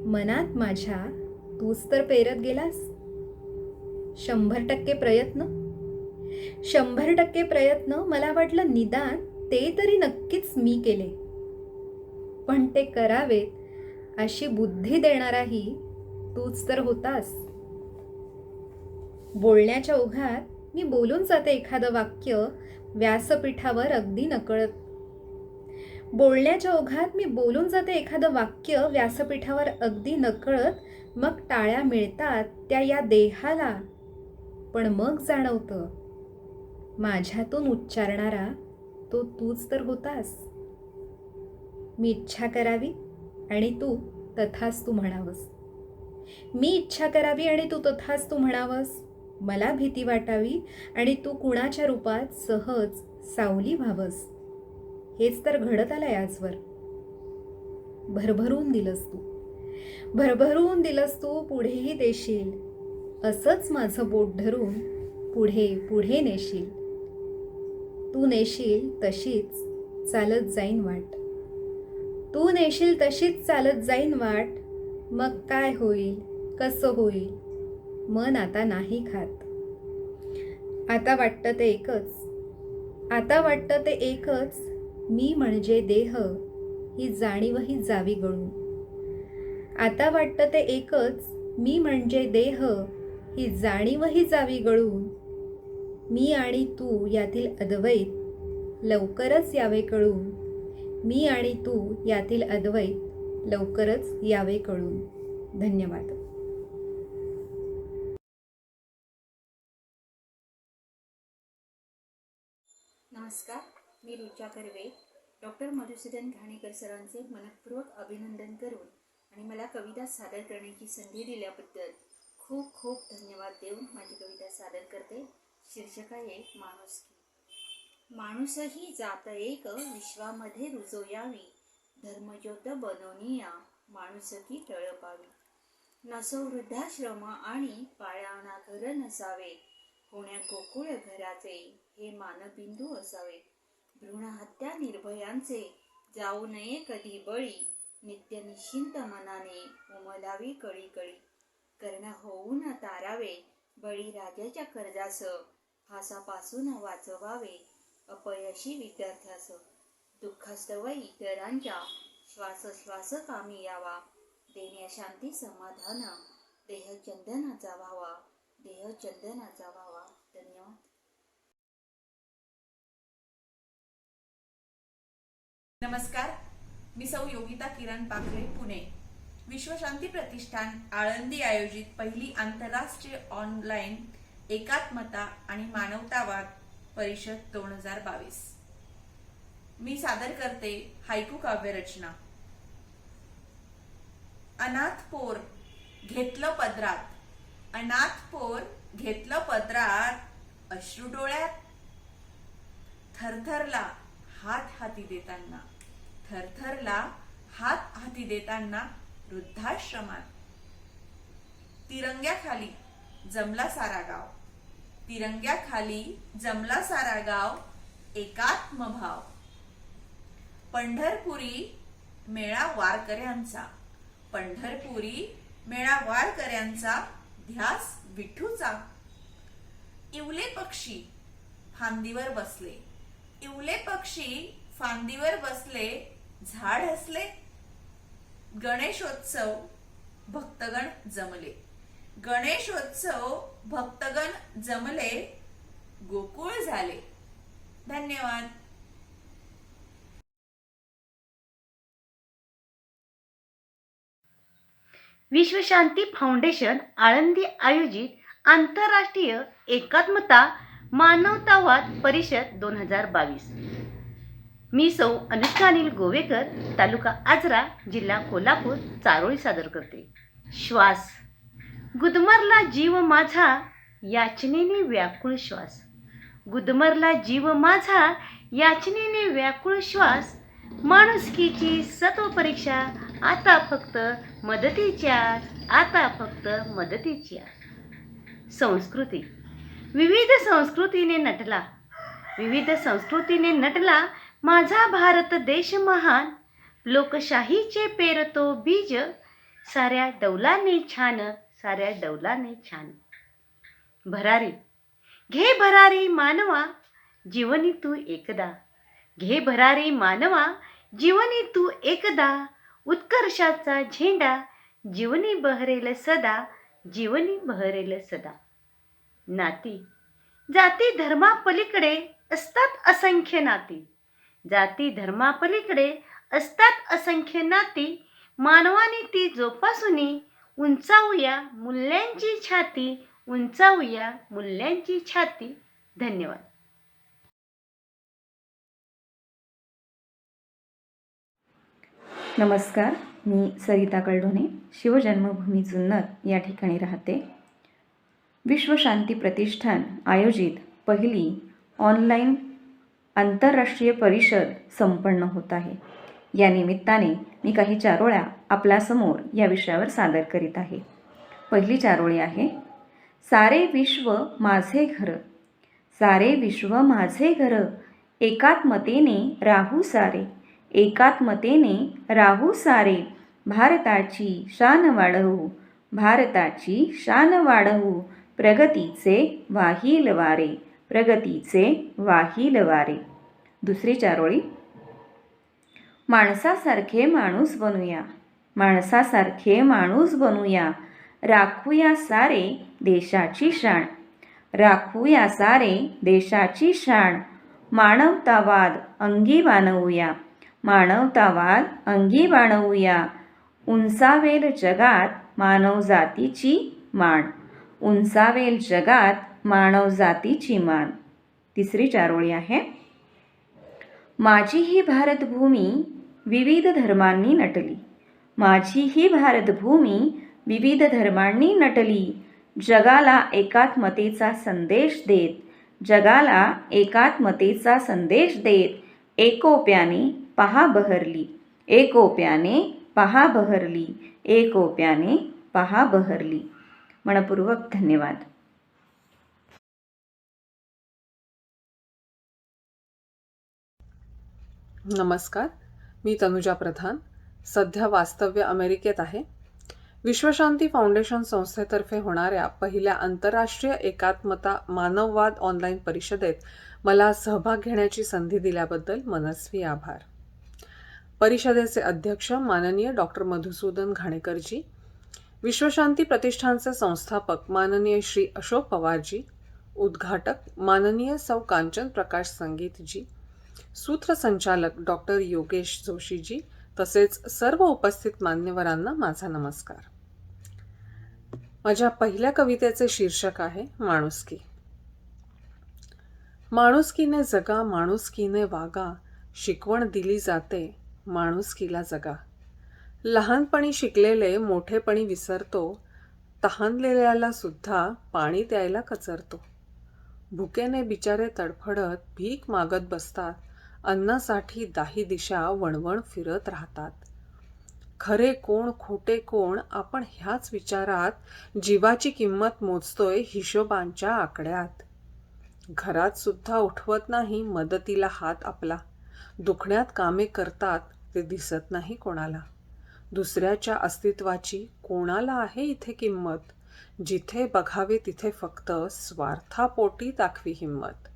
S8: मनात माझ्या तूच तर पेरत गेलास. 100% प्रयत्न, 100% प्रयत्न, मला वाटलं निदान ते तरी नक्कीच मी केले, पण ते करावेत अशी बुद्धी देणाराही तूच तर होतास. बोलण्याच्या ओघात मी बोलून जाते एखादं वाक्य व्यासपीठावर अगदी नकळत. बोलण्याच्या ओघात मी बोलून जाते एखादं वाक्य व्यासपीठावर अगदी नकळत. मग टाळ्या मिळतात त्या या देहाला, पण मग जाणवतं माझ्यातून उच्चारणारा तो तूच तर होतास. मी इच्छा करावी आणि तू तथास्तु म्हणावंस, मी इच्छा करावी आणि तू तथास्तु म्हणावंस. मला भीती वाटावी आणि तू कुणाच्या रूपात सहज सावली व्हावंस. हेच तर घडत आलंय आजवर. भरभरून दिलंस तू, भरभरून दिलंस तू, पुढेही देशील. असंच माझं बोट धरून पुढे पुढे नेशील. तू नेशील तशीच चालत जाईन वाट, तू नेशील तशीच चालत जाईन वाट. मग काय होईल, कसं होईल, मन आता नाही खात. आता वाटतं ते एकच, आता वाटतं ते एकच, मी म्हणजे देह ही जाणीवही जावी गळून. आता वाटतं ते एकच, मी म्हणजे देह ही जाणीवही जावी गळून. मी आणि तू यातील अद्वैत लवकरच यावे कळून, मी आणि तू यातील अद्वैत लवकरच यावे कळून. धन्यवाद.
S9: नमस्कार, मी रुचा कर्वे. डॉक्टर मधुसूदन घाणेकर सरांचे मनपूर्वक अभिनंदन करून आणि मला कविता सादर करण्याची संधी दिल्याबद्दल खूप खूप धन्यवाद देऊन माझी कविता सादर करते. शीर्षक आहे माणुसकी. माणूसही जात एक विश्वामध्ये रुजोयावी, धर्मज्योत बनवनिया माणुसकी टळपावी. नसो वृद्धाश्रम आणि पाळणा घर नसावे, होण्या गोकुळ घराचे हे मानबिंदू असावे. भ्रूणहत्या निर्भयांचे जाऊ नये कधी बळी, नित्य निश्चिंत मनाने उमलावी कळी कळी. कर्ण होऊन तारावे बळी राजाच्या कर्जास, फासापासून वाचवावे अपयशी विद्यार्थ्यास. दुःखास्तव इतरांच्या श्वास श्वास कामी यावा, देण्या शांती समाधान देह चंदनाचा व्हावा, देह चंदनाचा व्हावा. धन्यवाद.
S10: नमस्कार, मी सौ योगिता किरण पाखरे, पुणे. विश्वशांती प्रतिष्ठान आळंदी आयोजित पहिली आंतरराष्ट्रीय ऑनलाईन एकात्मता आणि मानवतावाद परिषद 2022. मी सादर करते हायकू काव्यरचना. अनाथ पोर घेतलं पदरात, अनाथ पोर घेतलं पदरात, अश्रू डोळ्यात. थरथरला हात हाती देताना, थरथरला हात हाती देताना वृद्धाश्रमात. तिरंग्याखाली जमला सारा गाव, तिरंग्याखाली जमला सारा गाव, एकात्म भाव. पंढरपुरी मेळा वारकऱ्यांचा, पंढरपुरी मेळा वारकऱ्यांचा, ध्यास विठूचा. इवले पक्षी फांदीवर बसले, इवले पक्षी फांदीवर बसले, झाड हसले. गणेशोत्सव भक्तगण जमले, गणेशोत्सव भक्तगण जमले, गोकुळ झाले. धन्यवाद.
S11: विश्वशांती फाउंडेशन आळंदी आयोजित आंतरराष्ट्रीय एकात्मता मानवतावाद परिषद 2022. मी सौ अनुष्का अनिल गोवेकर, तालुका आजरा, जिल्हा कोल्हापूर, चारोळी सादर करते. श्वास. गुदमरला जीव माझा, याचनेने व्याकुळ श्वास. गुदमरला जीव माझा, याचनेने व्याकुळ श्वास. माणुसकीची सत्व परीक्षा, आता फक्त मदतीच्या, आता फक्त मदतीच्या. संस्कृती. विविध संस्कृतीने नटला, विविध संस्कृतीने नटला माझा भारत देश महान. लोकशाहीचे पेरतो बीज, साऱ्या डौलाने छान, साऱ्या डौलाने छान. भरारी. घे भरारी मानवा, जीवनी तू एकदा. घे भरारी मानवा, जीवनी तू एकदा. उत्कर्षाचा झेंडा, जीवनी बहरेल सदा, जीवनी बहरेल सदा. नाती. जाती धर्मापलीकडे असतात असंख्य नाती. जाती धर्मापलीकडे असतात असंख्य नाती. मानवाने ती जोपासुनी, उंचावूया मूल्यांची छाती, उंचावूया मूल्यांची छाती. धन्यवाद.
S12: नमस्कार, मी सरिता कळढोणे, शिवजन्मभूमी जुन्नर या ठिकाणी राहते. विश्वशांती प्रतिष्ठान आयोजित पहिली ऑनलाईन आंतरराष्ट्रीय परिषद संपन्न होत आहे. या निमित्ताने मी काही चारोळ्या आपल्यासमोर या विषयावर सादर करीत आहे. पहिली चारोळी आहे, सारे विश्व माझे घर. सारे विश्व माझे घर, एकात्मतेने राहू सारे. एकात्मतेने राहू सारे. भारताची शान वाढवू, भारताची शान वाढवू. प्रगतीचे वाहील वारे, प्रगतीचे वाहील वारे. दुसरी चारोळी, माणसासारखे माणूस बनूया. माणसासारखे माणूस बनूया. राखूया सारे देशाची शान. राखूया सारे देशाची शान. मानवतावाद अंगी बाणवूया. मानवतावाद अंगी बाणवूया. उंचावेल जगात मानवजातीची मान. उंचावेल जगात मानवजातीची मान. तिसरी चारोळी आहे, माझी ही भारतभूमी विविध धर्मांनी नटली. माझी ही भारतभूमी विविध धर्मांनी नटली. जगाला एकात्मतेचा संदेश देत. जगाला एकात्मतेचा संदेश देत. एकोप्याने पहा बहरली. एकोप्याने पहा बहरली. एकोप्याने पहा बहरली. मनपूर्वक धन्यवाद.
S13: नमस्कार, मी तनुजा प्रधान. सध्या वास्तव्य अमेरिकेत आहे. विश्वशांती फाउंडेशन संस्थेतर्फे होणाऱ्या पहिल्या आंतरराष्ट्रीय एकात्मता मानववाद ऑनलाईन परिषदेत मला सहभाग घेण्याची संधी दिल्याबद्दल मनस्वी आभार. परिषदेचे अध्यक्ष माननीय डॉक्टर मधुसूदन घाणेकरजी, विश्वशांती प्रतिष्ठानचे संस्थापक माननीय श्री अशोक पवारजी, उद्घाटक माननीय सौ कांचन प्रकाश संगीतजी, सूत्रसंचालक डॉक्टर योगेश जोशीजी तसेच सर्व उपस्थित मान्यवरांना माझा नमस्कार. माझ्या पहिल्या कवितेचे शीर्षक आहे माणुसकी. माणुसकीने जगा, माणुसकीने वागा, शिकवण दिली जाते माणुसकीला जगा. लहानपणी शिकलेले मोठेपणी विसरतो, तहानलेल्याला सुद्धा पाणी द्यायला कचरतो. भुकेने बिचारे तडफडत भीक मागत बसतात, अन्नासाठी दाही दिशा वणवण फिरत राहतात. खरे कोण खोटे कोण आपण ह्याच विचारात जीवाची किंमत मोजतोय हिशोबांच्या आकड्यात. घरात सुद्धा उठवत नाही मदतीला हात आपला, दुखण्यात कामे करतात ते दिसत नाही कोणाला. दुसऱ्याच्या अस्तित्वाची कोणाला आहे इथे किंमत, जिथे बघावे तिथे फक्त स्वार्थापोटी दाखवी हिंमत.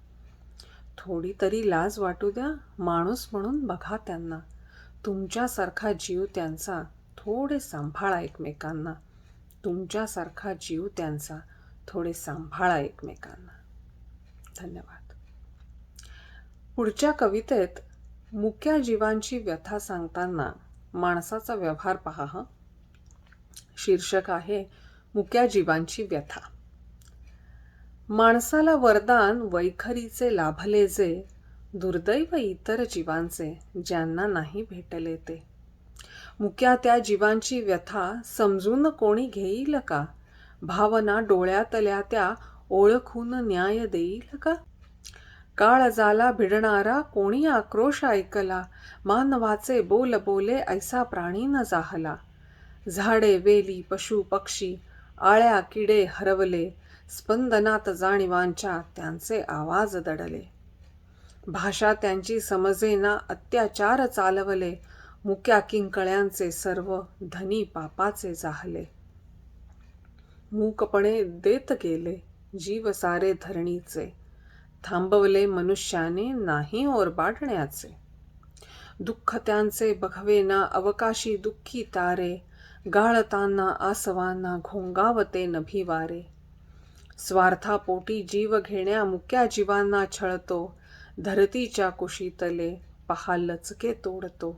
S13: थोडी तरी लाज वाटू द्या, माणूस म्हणून बघा त्यांना, तुमच्यासारखा जीव त्यांचा, थोडे सांभाळा एकमेकांना. तुमच्यासारखा जीव त्यांचा, थोडे सांभाळा एकमेकांना. धन्यवाद. पुढच्या कवितेत मुक्या जीवांची व्यथा सांगताना माणसाचा व्यवहार पहा हं. शीर्षक आहे मुक्या जीवांची व्यथा. माणसाला वरदान वैखरीचे लाभले जे, दुर्दैव इतर जीवांचे ज्यांना नाही भेटले ते. मुक्या त्या जीवांची व्यथा समजून कोणी घेईल का? भावना डोळ्यातल्या त्या ओळखून न्याय देईल का? काळजाला भिडणारा कोणी आक्रोश ऐकला, मानवाचे बोल बोले ऐसा प्राणी न जाहला. झाडे वेली पशु पक्षी आळ्या किडे हरवले, स्पंदनात जाणीवांच्या त्यांचे आवाज दडले. भाषा त्यांची समजेना अत्याचार चालवले, मुक्या किंकळ्यांचे सर्व धनी पापाचे जाहले. मूकपणे देत गेले जीव सारे धरणीचे, थांबवले मनुष्याने नाही ओरबाडण्याचे. दुःख त्यांचे बघवेना अवकाशी दुःखी तारे, गाळताना आसवांना घोंगावते नभिवारे. स्वार्थापोटी जीव घेण्या मुक्या जीवांना छळतो, धरतीच्या कुशीतले पहा लचके तोडतो.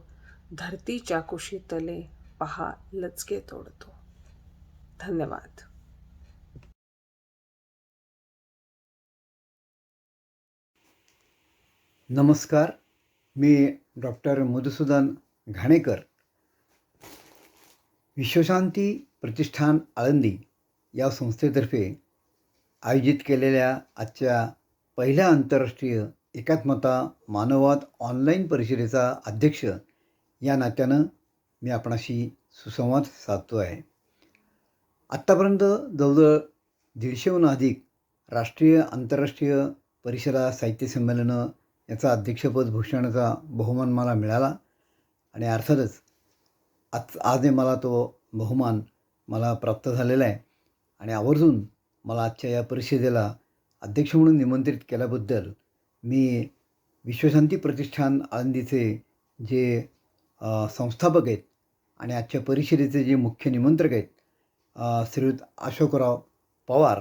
S13: धरतीच्या कुशीतले पहा लचके तोडतो. धन्यवाद.
S1: नमस्कार, मी डॉक्टर मधुसूदन घाणेकर. विश्वशांती प्रतिष्ठान आळंदी या संस्थेतर्फे आयोजित केलेल्या आजच्या पहिल्या आंतरराष्ट्रीय एकात्मता मानववाद ऑनलाईन परिषदेचा अध्यक्ष या नात्यानं मी आपणाशी सुसंवाद साधतो आहे. आत्तापर्यंत जवळजवळ 150हून अधिक राष्ट्रीय आंतरराष्ट्रीय परिषदा साहित्य संमेलनं याचा अध्यक्षपद भूषवण्याचा बहुमान मला मिळाला आणि अर्थातच आज मला तो बहुमान मला प्राप्त झालेला आहे आणि आवर्जून मला आजच्या या परिषदेला अध्यक्ष म्हणून निमंत्रित केल्याबद्दल मी विश्वशांती प्रतिष्ठान आळंदीचे जे संस्थापक आहेत आणि आजच्या परिषदेचे जे मुख्य निमंत्रक आहेत श्रीयुत अशोकराव पवार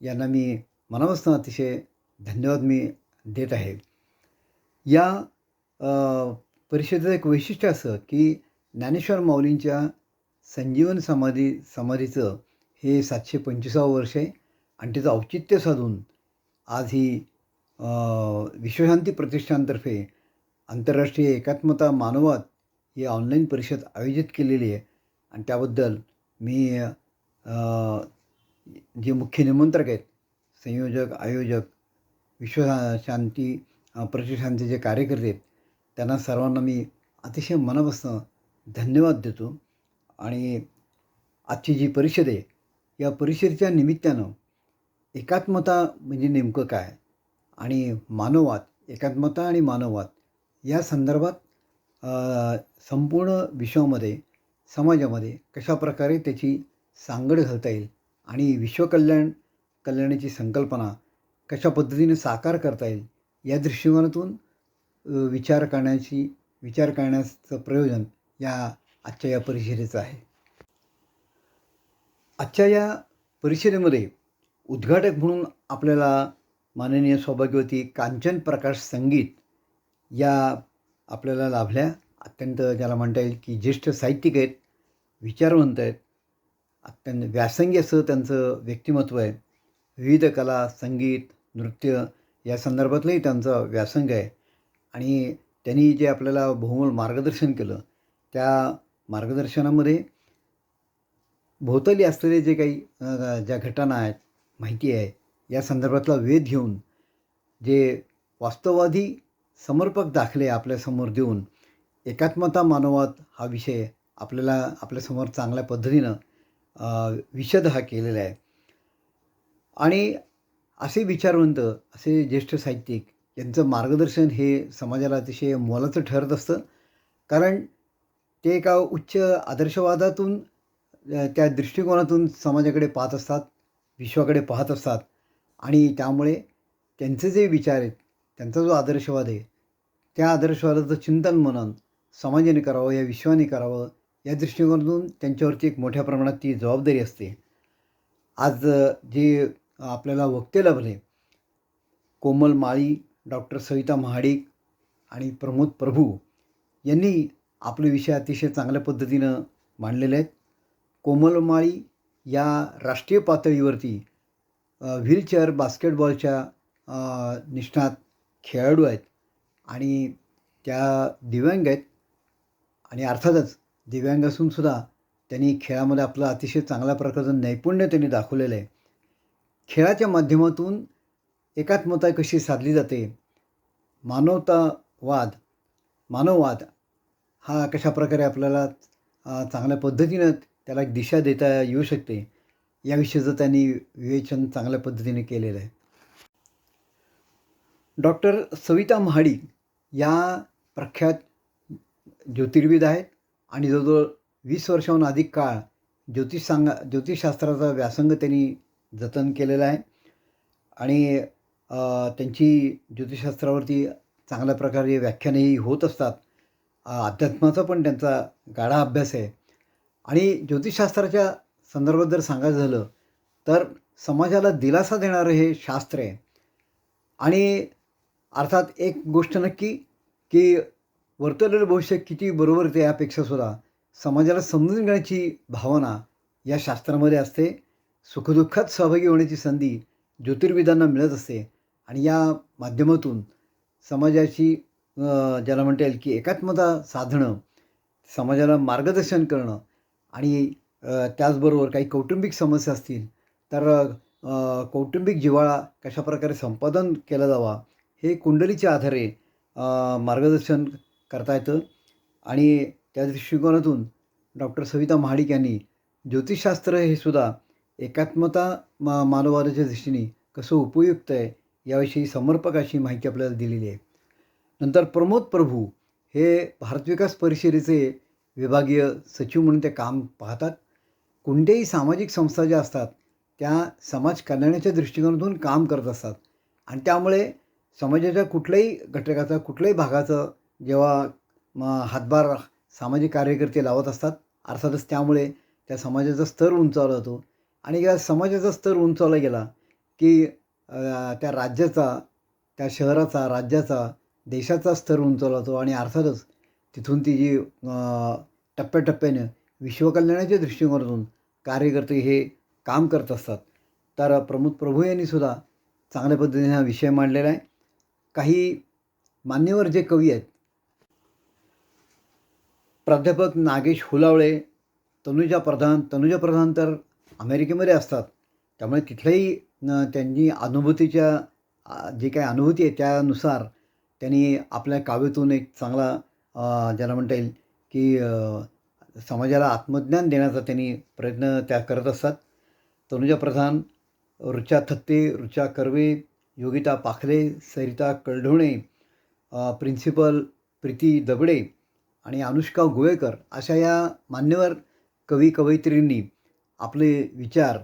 S1: यांना मी मनापासून अतिशय धन्यवाद मी देत आहे. या परिषदेचं एक वैशिष्ट्य असं की ज्ञानेश्वर माऊलींच्या संजीवन समाधीचं हे 725वं वर्ष आहे आणि त्याचं औचित्य साधून आज ही विश्वशांती प्रतिष्ठानतर्फे आंतरराष्ट्रीय एकात्मता मानववाद ही ऑनलाईन परिषद आयोजित केलेली आहे आणि त्याबद्दल मी जे मुख्य निमंत्रक आहेत, संयोजक, आयोजक, विश्वशांती प्रतिष्ठानचे जे कार्यकर्ते आहेत त्यांना सर्वांना मी अतिशय मनापासून धन्यवाद देतो. आणि आजची जी परिषद आहे या परिषदेच्या निमित्तानं एकात्मता म्हणजे नेमकं काय आणि मानववाद, एकात्मता आणि मानववाद या संदर्भात संपूर्ण विश्वामध्ये समाजामध्ये कशाप्रकारे त्याची सांगड घालता येईल आणि कल्याणाची संकल्पना कशा पद्धतीने साकार करता येईल या दृष्टिकोनातून विचार करण्याचं प्रयोजन या आजच्या या परिषदेचं आहे. आजच्या या परिषदेमध्ये उद्घाटक म्हणून आपल्याला माननीय सौभाग्यवती कांचन प्रकाश संगीत या आपल्याला लाभल्या. अत्यंत ज्याला म्हणता येईल की ज्येष्ठ साहित्यिक आहेत, विचारवंत आहेत, अत्यंत व्यासंगी असं त्यांचं व्यक्तिमत्व आहे. विविध कला, संगीत, नृत्य या संदर्भातलंही त्यांचा व्यासंग आहे आणि त्यांनी जे आपल्याला बहुमोल मार्गदर्शन केलं त्या मार्गदर्शनामध्ये भोवताली असलेले जे काही ज्या घटना आहेत, माहिती आहे, या संदर्भातला वेध घेऊन जे वास्तववादी समर्पक दाखले आपल्यासमोर देऊन एकात्मता मानववाद हा विषय आपल्याला आपल्यासमोर चांगल्या पद्धतीनं विशद हा केलेला आहे. आणि असे विचारवंत, असे ज्येष्ठ साहित्यिक यांचं मार्गदर्शन हे समाजाला अतिशय मोलाचं ठरत असतं. कारण ते एका उच्च आदर्शवादातून त्या दृष्टिकोनातून समाजाकडे पाहत असतात, विश्वाकडे पाहत असतात आणि त्यामुळे त्यांचे जे विचार आहेत, त्यांचा जो आदर्शवाद आहे, त्या आदर्शवादाचं चिंतन मनन समाजाने करावं, या विश्वाने करावं या दृष्टिकोनातून त्यांच्यावरती एक मोठ्या प्रमाणात ती जबाबदारी असते. आज जे आपल्याला वक्ते लाभले, कोमल माळी, डॉक्टर सविता महाडिक आणि प्रमोद प्रभू यांनी आपले विषय अतिशय चांगल्या पद्धतीनं मांडलेले आहेत. कोमल माळी या राष्ट्रीय पातळीवरती व्हीलचेअर बास्केटबॉलच्या निष्णात खेळाडू आहेत आणि त्या दिव्यांग आहेत आणि अर्थातच दिव्यांग असूनसुद्धा त्यांनी खेळामध्ये आपलं अतिशय चांगल्या प्रकारचं नैपुण्य त्यांनी दाखवलेलं आहे. खेळाच्या माध्यमातून एकात्मता कशी साधली जाते, मानववाद हा कशाप्रकारे आपल्याला चांगल्या पद्धतीनं त्याला एक दिशा देता येऊ शकते, याविषयीचं त्यांनी विवेचन चांगल्या पद्धतीने केलेलं आहे. डॉक्टर सविता महाडिक या प्रख्यात ज्योतिर्विद आहेत आणि जवळजवळ 20 वर्षाहून अधिक काळ ज्योतिषशास्त्राचा व्यासंग त्यांनी जतन केलेला आहे आणि त्यांची ज्योतिषशास्त्रावरती चांगल्या प्रकारे व्याख्यानंही होत असतात. अध्यात्माचा पण त्यांचा गाढा अभ्यास आहे आणि ज्योतिषशास्त्राच्या संदर्भात जर सांगायचं झालं तर समाजाला दिलासा देणारं हे शास्त्र आहे. आणि अर्थात एक गोष्ट नक्की की वर्तवलेलं भविष्य किती बरोबर ते यापेक्षासुद्धा समाजाला समजून घेण्याची भावना या शास्त्रामध्ये असते. सुखदुःखात सहभागी होण्याची संधी ज्योतिर्विदांना मिळत असते आणि या माध्यमातून समाजाची ज्याला म्हणता येईल की एकात्मता साधणं, समाजाला मार्गदर्शन करणं आणि त्याचबरोबर काही कौटुंबिक समस्या असतील तर कौटुंबिक जिव्हाळा कशाप्रकारे संपादन केला जावा हे कुंडलीच्या आधारे मार्गदर्शन करता येतं. आणि त्या दृष्टिकोनातून डॉक्टर सविता महाडिक यांनी ज्योतिषशास्त्र हे सुद्धा एकात्मता मानववादाच्या दृष्टीने कसं उपयुक्त आहे याविषयी समर्पक अशी माहिती आपल्याला दिलेली आहे. नंतर प्रमोद प्रभू हे भारत विकास परिषदेचे विभागीय सचिव म्हणून ते काम पाहतात. कोणत्याही सामाजिक संस्था ज्या असतात त्या समाज कल्याणाच्या दृष्टिकोनातून काम करत असतात आणि त्यामुळे समाजाच्या कुठल्याही घटकाचा कुठल्याही भागाचं जेव्हा हातभार सामाजिक कार्यकर्ते लावत असतात अर्थातच त्यामुळे त्या समाजाचा स्तर उंचावला जातो आणि या समाजाचा स्तर उंचावला गेला की त्या राज्याचा, त्या शहराचा, राज्याचा, देशाचा स्तर उंचावला जातो आणि अर्थातच तिथून ती जी टप्प्याटप्प्याने विश्वकल्याणाच्या दृष्टिकोनातून कार्यकर्ते हे काम करत असतात. तर प्रमोद प्रभू यांनी सुद्धा चांगल्या पद्धतीने हा विषय मांडलेला आहे. काही मान्यवर जे कवी आहेत, प्राध्यापक नागेश हुलावळे, तनुजा प्रधान तर अमेरिकेमध्ये असतात, त्यामुळे तिथल्याही त्यांनी अनुभूतीच्या जे काही अनुभूती आहे त्यानुसार त्यांनी आपल्या काव्यातून एक चांगला ज्याला म्हणता येईल की समाजाला आत्मज्ञान देण्याचा त्यांनी प्रयत्न त्या करत असतात. तनुजा प्रधान, ऋचा थत्ते, ऋचा कर्वे, योगिता पाखरे, सरिता कळढोणे, प्रिन्सिपल प्रीती दबडे आणि अनुष्का गोवेकर अशा या मान्यवर कवी कवयित्रींनी आपले विचार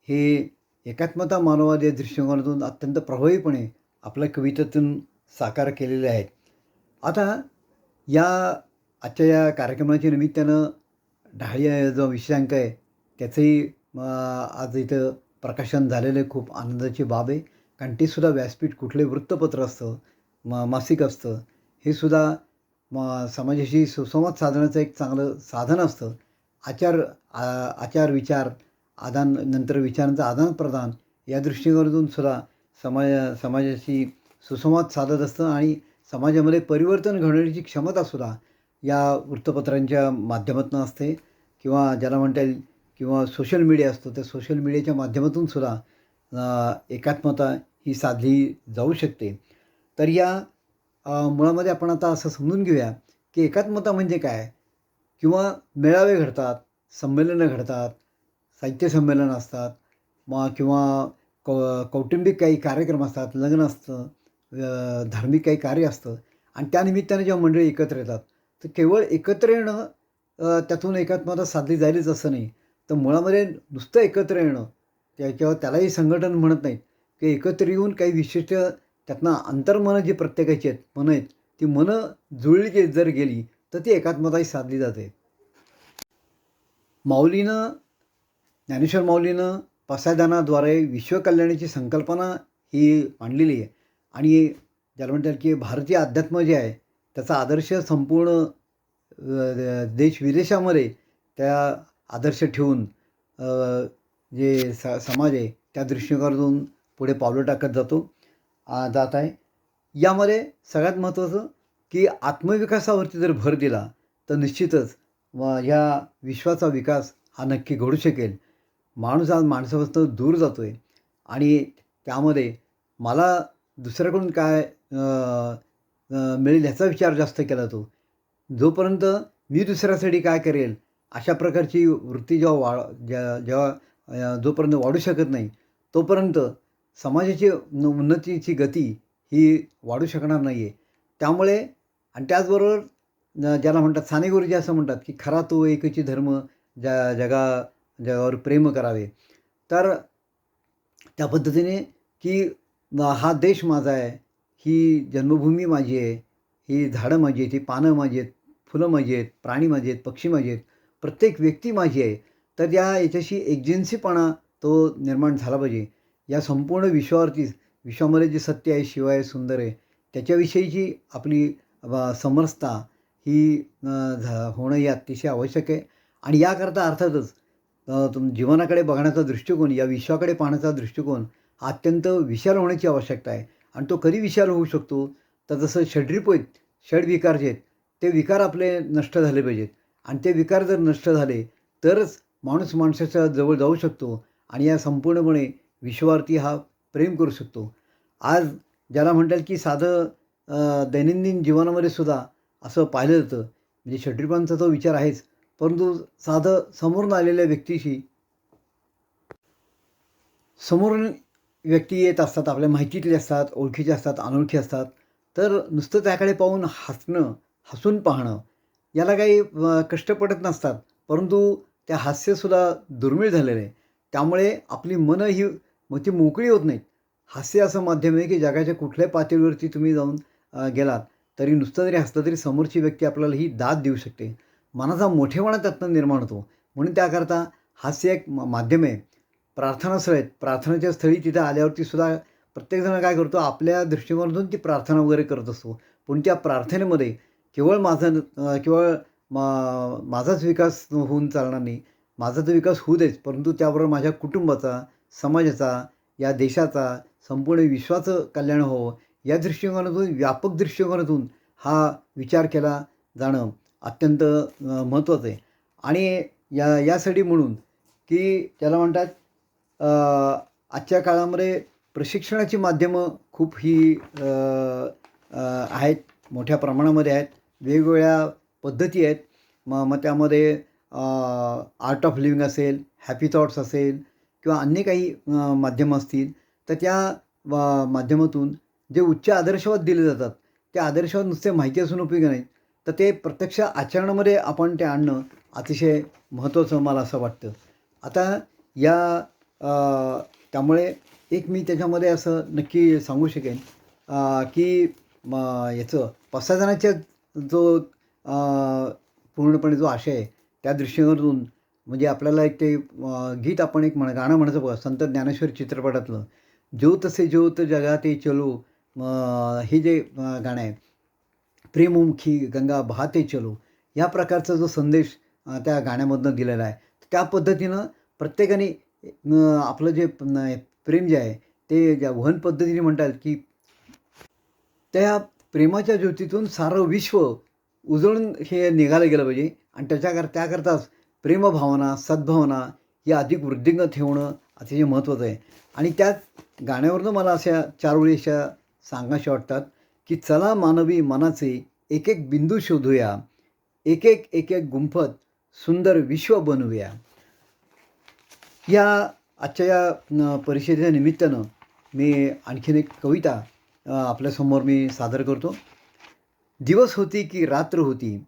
S1: हे एकात्मता मानववाद या दृष्टिकोनातून अत्यंत प्रभावीपणे आपल्या कवितेतून साकार केलेले आहेत. आता आजच्या या कार्यक्रमाच्या निमित्तानं ढाळी जो विषयांक आहे त्याचंही आज इथं प्रकाशन झालेलं आहे. खूप आनंदाची बाब आहे, कारण ते सुद्धा व्यासपीठ कुठले वृत्तपत्र असतं, मासिक असतं, हे सुद्धा समाजाशी सुसंवाद साधण्याचं एक चांगलं साधन असतं. आचार विचार आदान, नंतर विचारांचं आदानप्रदान या दृष्टिकोनातून सुद्धा समाजाशी सुसंवाद साधत असतं आणि समाजामध्ये परिवर्तन घडवण्याची क्षमतासुद्धा या वृत्तपत्रांच्या माध्यमातून असते किंवा ज्याला म्हणता येईल किंवा सोशल मीडिया असतो, त्या सोशल मीडियाच्या माध्यमातून सुद्धा एकात्मता ही साधली जाऊ शकते. तर या मुळामध्ये आपण आता असं समजून घेऊया की एकात्मता म्हणजे काय, किंवा मेळावे घडतात, संमेलनं घडतात, साहित्य संमेलनं असतात, किंवा कौटुंबिक काही कार्यक्रम असतात, लग्न असतं, धार्मिक काही कार्य असतं आणि त्यानिमित्ताने जेव्हा मंडळी एकत्र येतात तर केवळ एकत्र येणं त्यातून एकात्मता साधली जाईलच असं नाही, तर मुळामध्ये नुसतं एकत्र येणं किंवा त्यालाही संघटन म्हणत नाहीत की एकत्र येऊन काही विशिष्ट त्यातनं अंतर्मनं जी प्रत्येकाची आहेत, मनं आहेत, ती मनं जुळली जर गेली तर ती एकात्मताही साधली जाते. ज्ञानेश्वर माऊलीनं पसायदानाद्वारे विश्वकल्याणाची संकल्पना ही मांडलेली आहे आणि ज्याला म्हणतात की भारतीय अध्यात्म जे आहे त्याचा आदर्श संपूर्ण देश विदेशामध्ये त्या आदर्श ठेवून जे समाज आहे त्या दृष्टिकोनातून पुढे पावलं टाकत जात आहे. यामध्ये सगळ्यात महत्त्वाचं की आत्मविकासावरती जर भर दिला तर निश्चितच ह्या विश्वाचा विकास हा नक्की घडू शकेल. माणूस आज माणसापासून दूर जातो आहे आणि त्यामध्ये मला दुसऱ्याकडून काय मिळेल ह्याचा विचार जास्त केला जातो. जोपर्यंत मी दुसऱ्यासाठी काय करेल अशा प्रकारची वृत्ती जेव्हा जोपर्यंत वाढू शकत नाही तोपर्यंत समाजाची उन्नतीची गती ही वाढू शकणार नाही आहे. त्यामुळे आणि त्याचबरोबर ज्याला म्हणतात साने गुरुजी असं म्हणतात की खरा तो एकची धर्म जगावर प्रेम करावे. तर त्या पद्धतीने की हा देश माझा आहे, ही जन्मभूमी माझी आहे, ही झाडं माझी आहेत, ही पानं माझी आहेत, फुलं माझी आहेत, प्राणी माझे आहेत, पक्षी माझे आहेत, प्रत्येक व्यक्ती माझी आहे. तर याच्याशी एकजिन्सीपणा तो निर्माण झाला पाहिजे. या संपूर्ण विश्वामध्ये जे सत्य आहे, शिव आहे, सुंदर आहे, त्याच्याविषयीची आपली समरसता ही होणं हे अतिशय आवश्यक आहे. आणि याकरता अर्थातच जीवनाकडे बघण्याचा दृष्टिकोन, या विश्वाकडे पाहण्याचा दृष्टिकोन हा अत्यंत विशाल होण्याची आवश्यकता आहे. आणि तो कधी विशाल होऊ शकतो तर जसं षड्विकार जे आहेत ते विकार आपले नष्ट झाले पाहिजेत. आणि ते विकार जर नष्ट झाले तरच माणूस माणसाच्या जवळ जाऊ शकतो आणि या संपूर्णपणे विश्वावरती हा प्रेम करू शकतो. आज ज्याला म्हणतात की साधं दैनंदिन जीवनामध्ये सुद्धा असं पाहिलं जातं, म्हणजे षड्विकांचा तो विचार आहेच, परंतु साधं समोरून आलेल्या व्यक्तीशी समोरून व्यक्ती येत असतात, आपल्या माहितीतले असतात, ओळखीचे असतात, अनोळखी असतात, तर नुसतं त्याकडे पाहून हसून पाहणं याला काही कष्ट पडत नसतात, परंतु त्या हास्यसुद्धा दुर्मिळ झालेलं आहे. त्यामुळे आपली मनं ही ती मोकळी होत नाहीत. हास्य असं माध्यम आहे की जगाच्या कुठल्याही पातळीवरती तुम्ही जाऊन गेलात तरी नुसतं जरी हसलं तरी समोरची व्यक्ती आपल्याला ही दाद देऊ शकते. मनाचा मोठेपणा त्यातनं निर्माण होतो. म्हणून त्याकरता हास्य एक माध्यम आहे. प्रार्थनास्थळ आहेत, प्रार्थनेच्या स्थळी तिथं आल्यावरती सुद्धा प्रत्येकजण काय करतो, आपल्या दृष्टिकोनातून ती प्रार्थना वगैरे करत असतो. पण त्या प्रार्थनेमध्ये केवळ माझाच विकास होऊन चालणार नाही, माझा तर विकास होऊ देच, परंतु त्याबरोबर माझ्या कुटुंबाचा, समाजाचा, या देशाचा, संपूर्ण विश्वाचं कल्याण व्हावं या दृष्टिकोनातून, व्यापक दृष्टिकोनातून हा विचार केला जाणं अत्यंत महत्त्वाचं आहे. आणि यासाठी म्हणून की त्याला म्हणतात आजच्या काळामध्ये प्रशिक्षणाची माध्यमं खूप ही आहेत, मोठ्या प्रमाणामध्ये आहेत, वेगवेगळ्या पद्धती आहेत. मग त्यामध्ये आर्ट ऑफ लिव्हिंग असेल, हॅपी थॉट्स असेल किंवा अन्य काही माध्यमं असतील, तर त्या माध्यमातून जे उच्च आदर्शवाद दिले जातात त्या आदर्शवाद नुसते माहिती असून उपयोगी नाहीत, तर ते प्रत्यक्ष आचरणामध्ये आपण ते आणणं अतिशय महत्त्वाचं मला असं वाटतं. आता त्यामुळे एक मी त्याच्यामध्ये असं नक्की सांगू शकेन की याचं 5 जणांच्या जो पूर्णपणे जो आशय आहे त्या दृष्टिकोनातून म्हणजे आपल्याला एक ते गीत आपण एक गाणं म्हणायचं बघा, संत ज्ञानेश्वर चित्रपटातलं, ज्योत से ज्योत जगाते चलो, हे जे गाणं आहे, प्रेममुखी गंगा बहाते चलो, या प्रकारचा जो संदेश त्या गाण्यामधनं दिलेला आहे. त्या पद्धतीनं प्रत्येकाने आपलं जे प्रेम जे आहे ते ज्या वहन पद्धतीने म्हणतात की त्या प्रेमाच्या ज्योतीतून सारं विश्व उजळून हे निघालं गेलं पाहिजे. आणि त्याकरताच प्रेमभावना, सद्भावना ही अधिक वृद्धिंगत ठेवणं अतिशय महत्त्वाचं आहे. आणि त्यात गाण्यावरनं मला अशा 4 ओळी अशा सांगाव्याशा वाटतात की चला मानवी मनाचे एक एक बिंदू शोधूया, एक एक गुंफत सुंदर विश्व बनवूया. या आजच्या या परिषदेच्या निमित्तानं मी आणखीन एक कविता आपल्यासमोर मी सादर करतो. दिवस होती की रात्र होती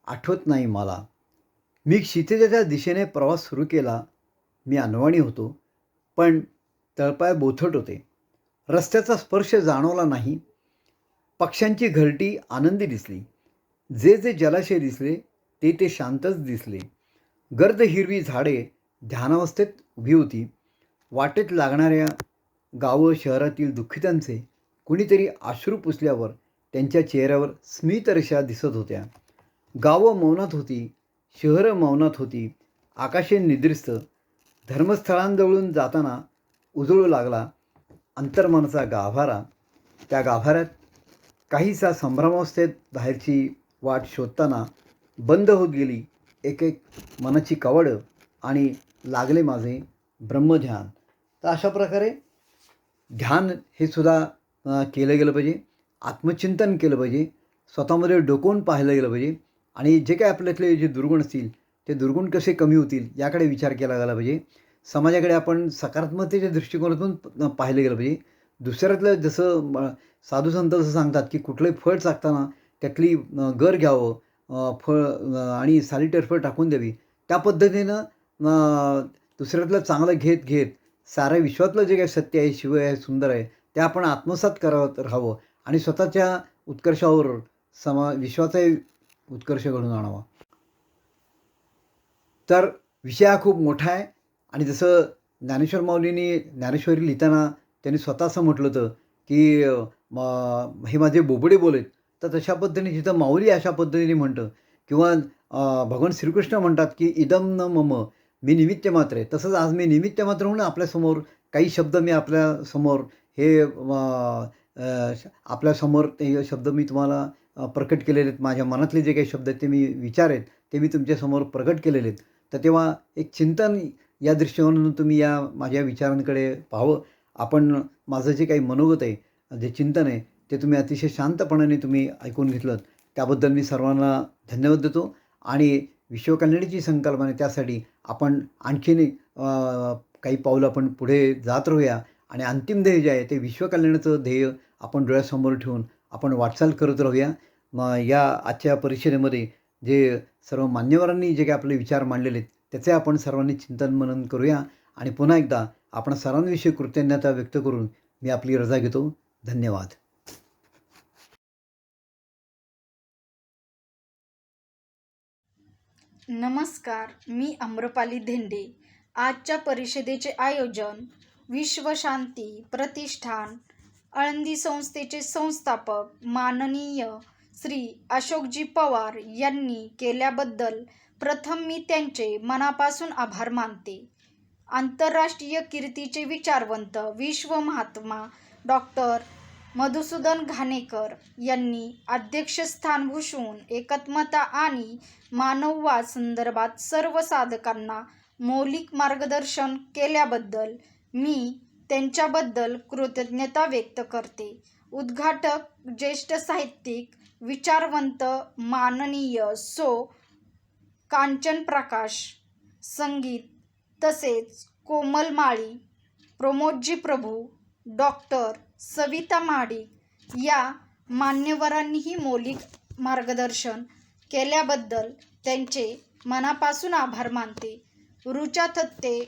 S1: आठवत नाही मला, मी क्षितिजाच्या दिशेने प्रवास सुरू केला, मी अनवाणी होतो पण तळपाय बोथट होते, रस्त्याचा स्पर्श जाणवला नाही, पक्ष्यांची घरटी आनंदी दिसली, जे जलाशय दिसले ते शांतच दिसले, गर्द हिरवी झाडे ध्यानावस्थेत उभी होती, वाटेत लागणाऱ्या गावं शहरातील दुःखितांचे कुणीतरी अश्रू पुसल्यावर त्यांच्या चेहऱ्यावर स्मितरेषा दिसत होत्या. गावं मौनात होती, शहरं मौनात होती, आकाशे निद्रिस्त, धर्मस्थळांजवळून जाताना उजळू लागला अंतर्मनाचा गाभारा. त्या गाभाऱ्यात काहीसा संभ्रमावस्थेत बाहेरची वाट शोधताना बंद होत गेली एक एक मनाची कवडं आणि लागले माझे ब्रह्मध्यान. तर अशा प्रकारे ध्यान हे सुद्धा केलं गेलं पाहिजे. आत्मचिंतन केलं पाहिजे. स्वतःमध्ये डोकवून पाहिलं गेलं पाहिजे आणि जे काही आपल्यातले जे दुर्गुण असतील ते दुर्गुण कसे कमी होतील याकडे विचार केला गेला पाहिजे. समाजाकडे आपण सकारात्मकतेच्या दृष्टिकोनातून पाहिलं गेलं पाहिजे. दुसऱ्यातलं जसं साधू संत असं सांगतात की कुठलंही फळ चाकताना त्यातली गर घ्यावं, फळ आणि साली टरफळ टाकून द्यावी. त्या पद्धतीनं दुसऱ्यातलं चांगलं घेत घेत साऱ्या विश्वातलं जे काही सत्य आहे, शिव आहे, सुंदर आहे ते आपण आत्मसात करत राहावं आणि स्वतःच्या उत्कर्षावर विश्वाचाही उत्कर्ष घडून आणावा. तर विषय हा खूप मोठा आहे आणि जसं ज्ञानेश्वर माऊलींनी ज्ञानेश्वरी लिहिताना त्यांनी स्वतः असं म्हटलं होतं की हे माझे बोबडे बोलेत. तर तशा पद्धतीने जिथं माऊली अशा पद्धतीने म्हणतं किंवा भगवान श्रीकृष्ण म्हणतात की इदम न मम, मी निमित्त मात्र आहे. तसंच आज मी निमित्त मात्र म्हणून आपल्यासमोर काही शब्द मी आपल्यासमोर हे आपल्यासमोर ते शब्द मी तुम्हाला प्रकट केलेले आहेत. माझ्या मनातले जे काही शब्द आहेत ते मी विचार आहेत ते मी तुमच्यासमोर प्रकट केलेले आहेत. तर तेव्हा एक चिंतन या दृष्टिकोनातून तुम्ही या माझ्या विचारांकडे पाहावं. आपण माझं जे काही मनोगत आहे, जे चिंतन आहे ते तुम्ही अतिशय शांतपणाने तुम्ही ऐकून घेतलं त्याबद्दल मी सर्वांना धन्यवाद देतो. आणि विश्वकल्याणाची संकल्पना आहे त्यासाठी आपण आणखीन काही पावलं आपण पुढे जात राहूया आणि अंतिम ध्येय जे आहे ते विश्वकल्याणाचं ध्येय आपण डोळ्यासमोर ठेवून आपण वाटचाल करत राहूया. या आजच्या परिषदेमध्ये जे सर्व मान्यवरांनी जे काही आपले विचार मांडलेले आहेत त्याचे आपण सर्वांनी चिंतन मनन करूया. आणि पुन्हा एकदा आपण सर्वांविषयी कृतज्ञता व्यक्त करून मी आपली रजा घेतो. धन्यवाद.
S8: नमस्कार, मी आम्रपाली धेंडे. आजच्या परिषदेचे आयोजन विश्वशांती प्रतिष्ठान आळंदी संस्थेचे संस्थापक माननीय श्री अशोकजी पवार यांनी केल्याबद्दल प्रथम मी त्यांचे मनापासून आभार मानते. आंतरराष्ट्रीय कीर्तीचे विचारवंत विश्वमहात्मा डॉक्टर मधुसूदन घाणेकर यांनी अध्यक्षस्थान भूषवून एकात्मता आणि मानववाद संदर्भात सर्व साधकांना मौलिक मार्गदर्शन केल्याबद्दल मी त्यांच्याबद्दल कृतज्ञता व्यक्त करते. उद्घाटक ज्येष्ठ साहित्यिक विचारवंत माननीय सो कांचन प्रकाश, संगीत तसेच कोमल माळी, प्रमोदजी प्रभू, डॉक्टर सविता महाडिक या मान्यवरांनीही मौलिक मार्गदर्शन केल्याबद्दल त्यांचे मनापासून आभार मानते. ऋचा थत्ते,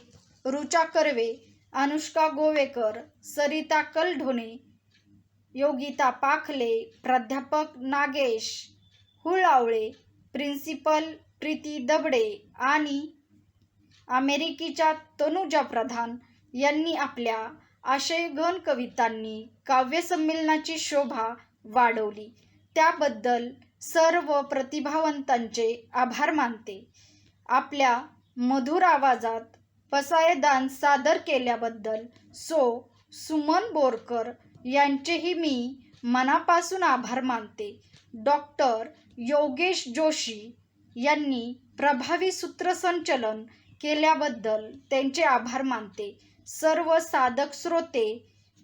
S8: ऋचा कर्वे, अनुष्का गोवेकर, सरिता कलढोणे, योगिता पाखले, प्राध्यापक नागेश हुळावळे, प्रिन्सिपल प्रीती दबडे आणि अमेरिकेच्या तनुजा प्रधान यांनी आपल्या आशयघन कवितांनी काव्यसंमेलनाची शोभा वाढवली. त्याबद्दल सर्व प्रतिभावंतांचे आभार मानते. आपल्या मधुर आवाजात पसायदान सादर केल्याबद्दल सुमन बोरकर यांचेही मी मनापासून आभार मानते. डॉक्टर योगेश जोशी यांनी प्रभावी सूत्रसंचलन केल्याबद्दल त्यांचे आभार मानते. सर्व साधक श्रोते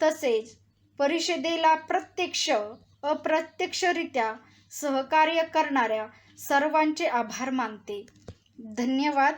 S8: तसेच परिषदेला प्रत्यक्ष अप्रत्यक्षरित्या सहकार्य करणाऱ्या सर्वांचे आभार मानते. धन्यवाद.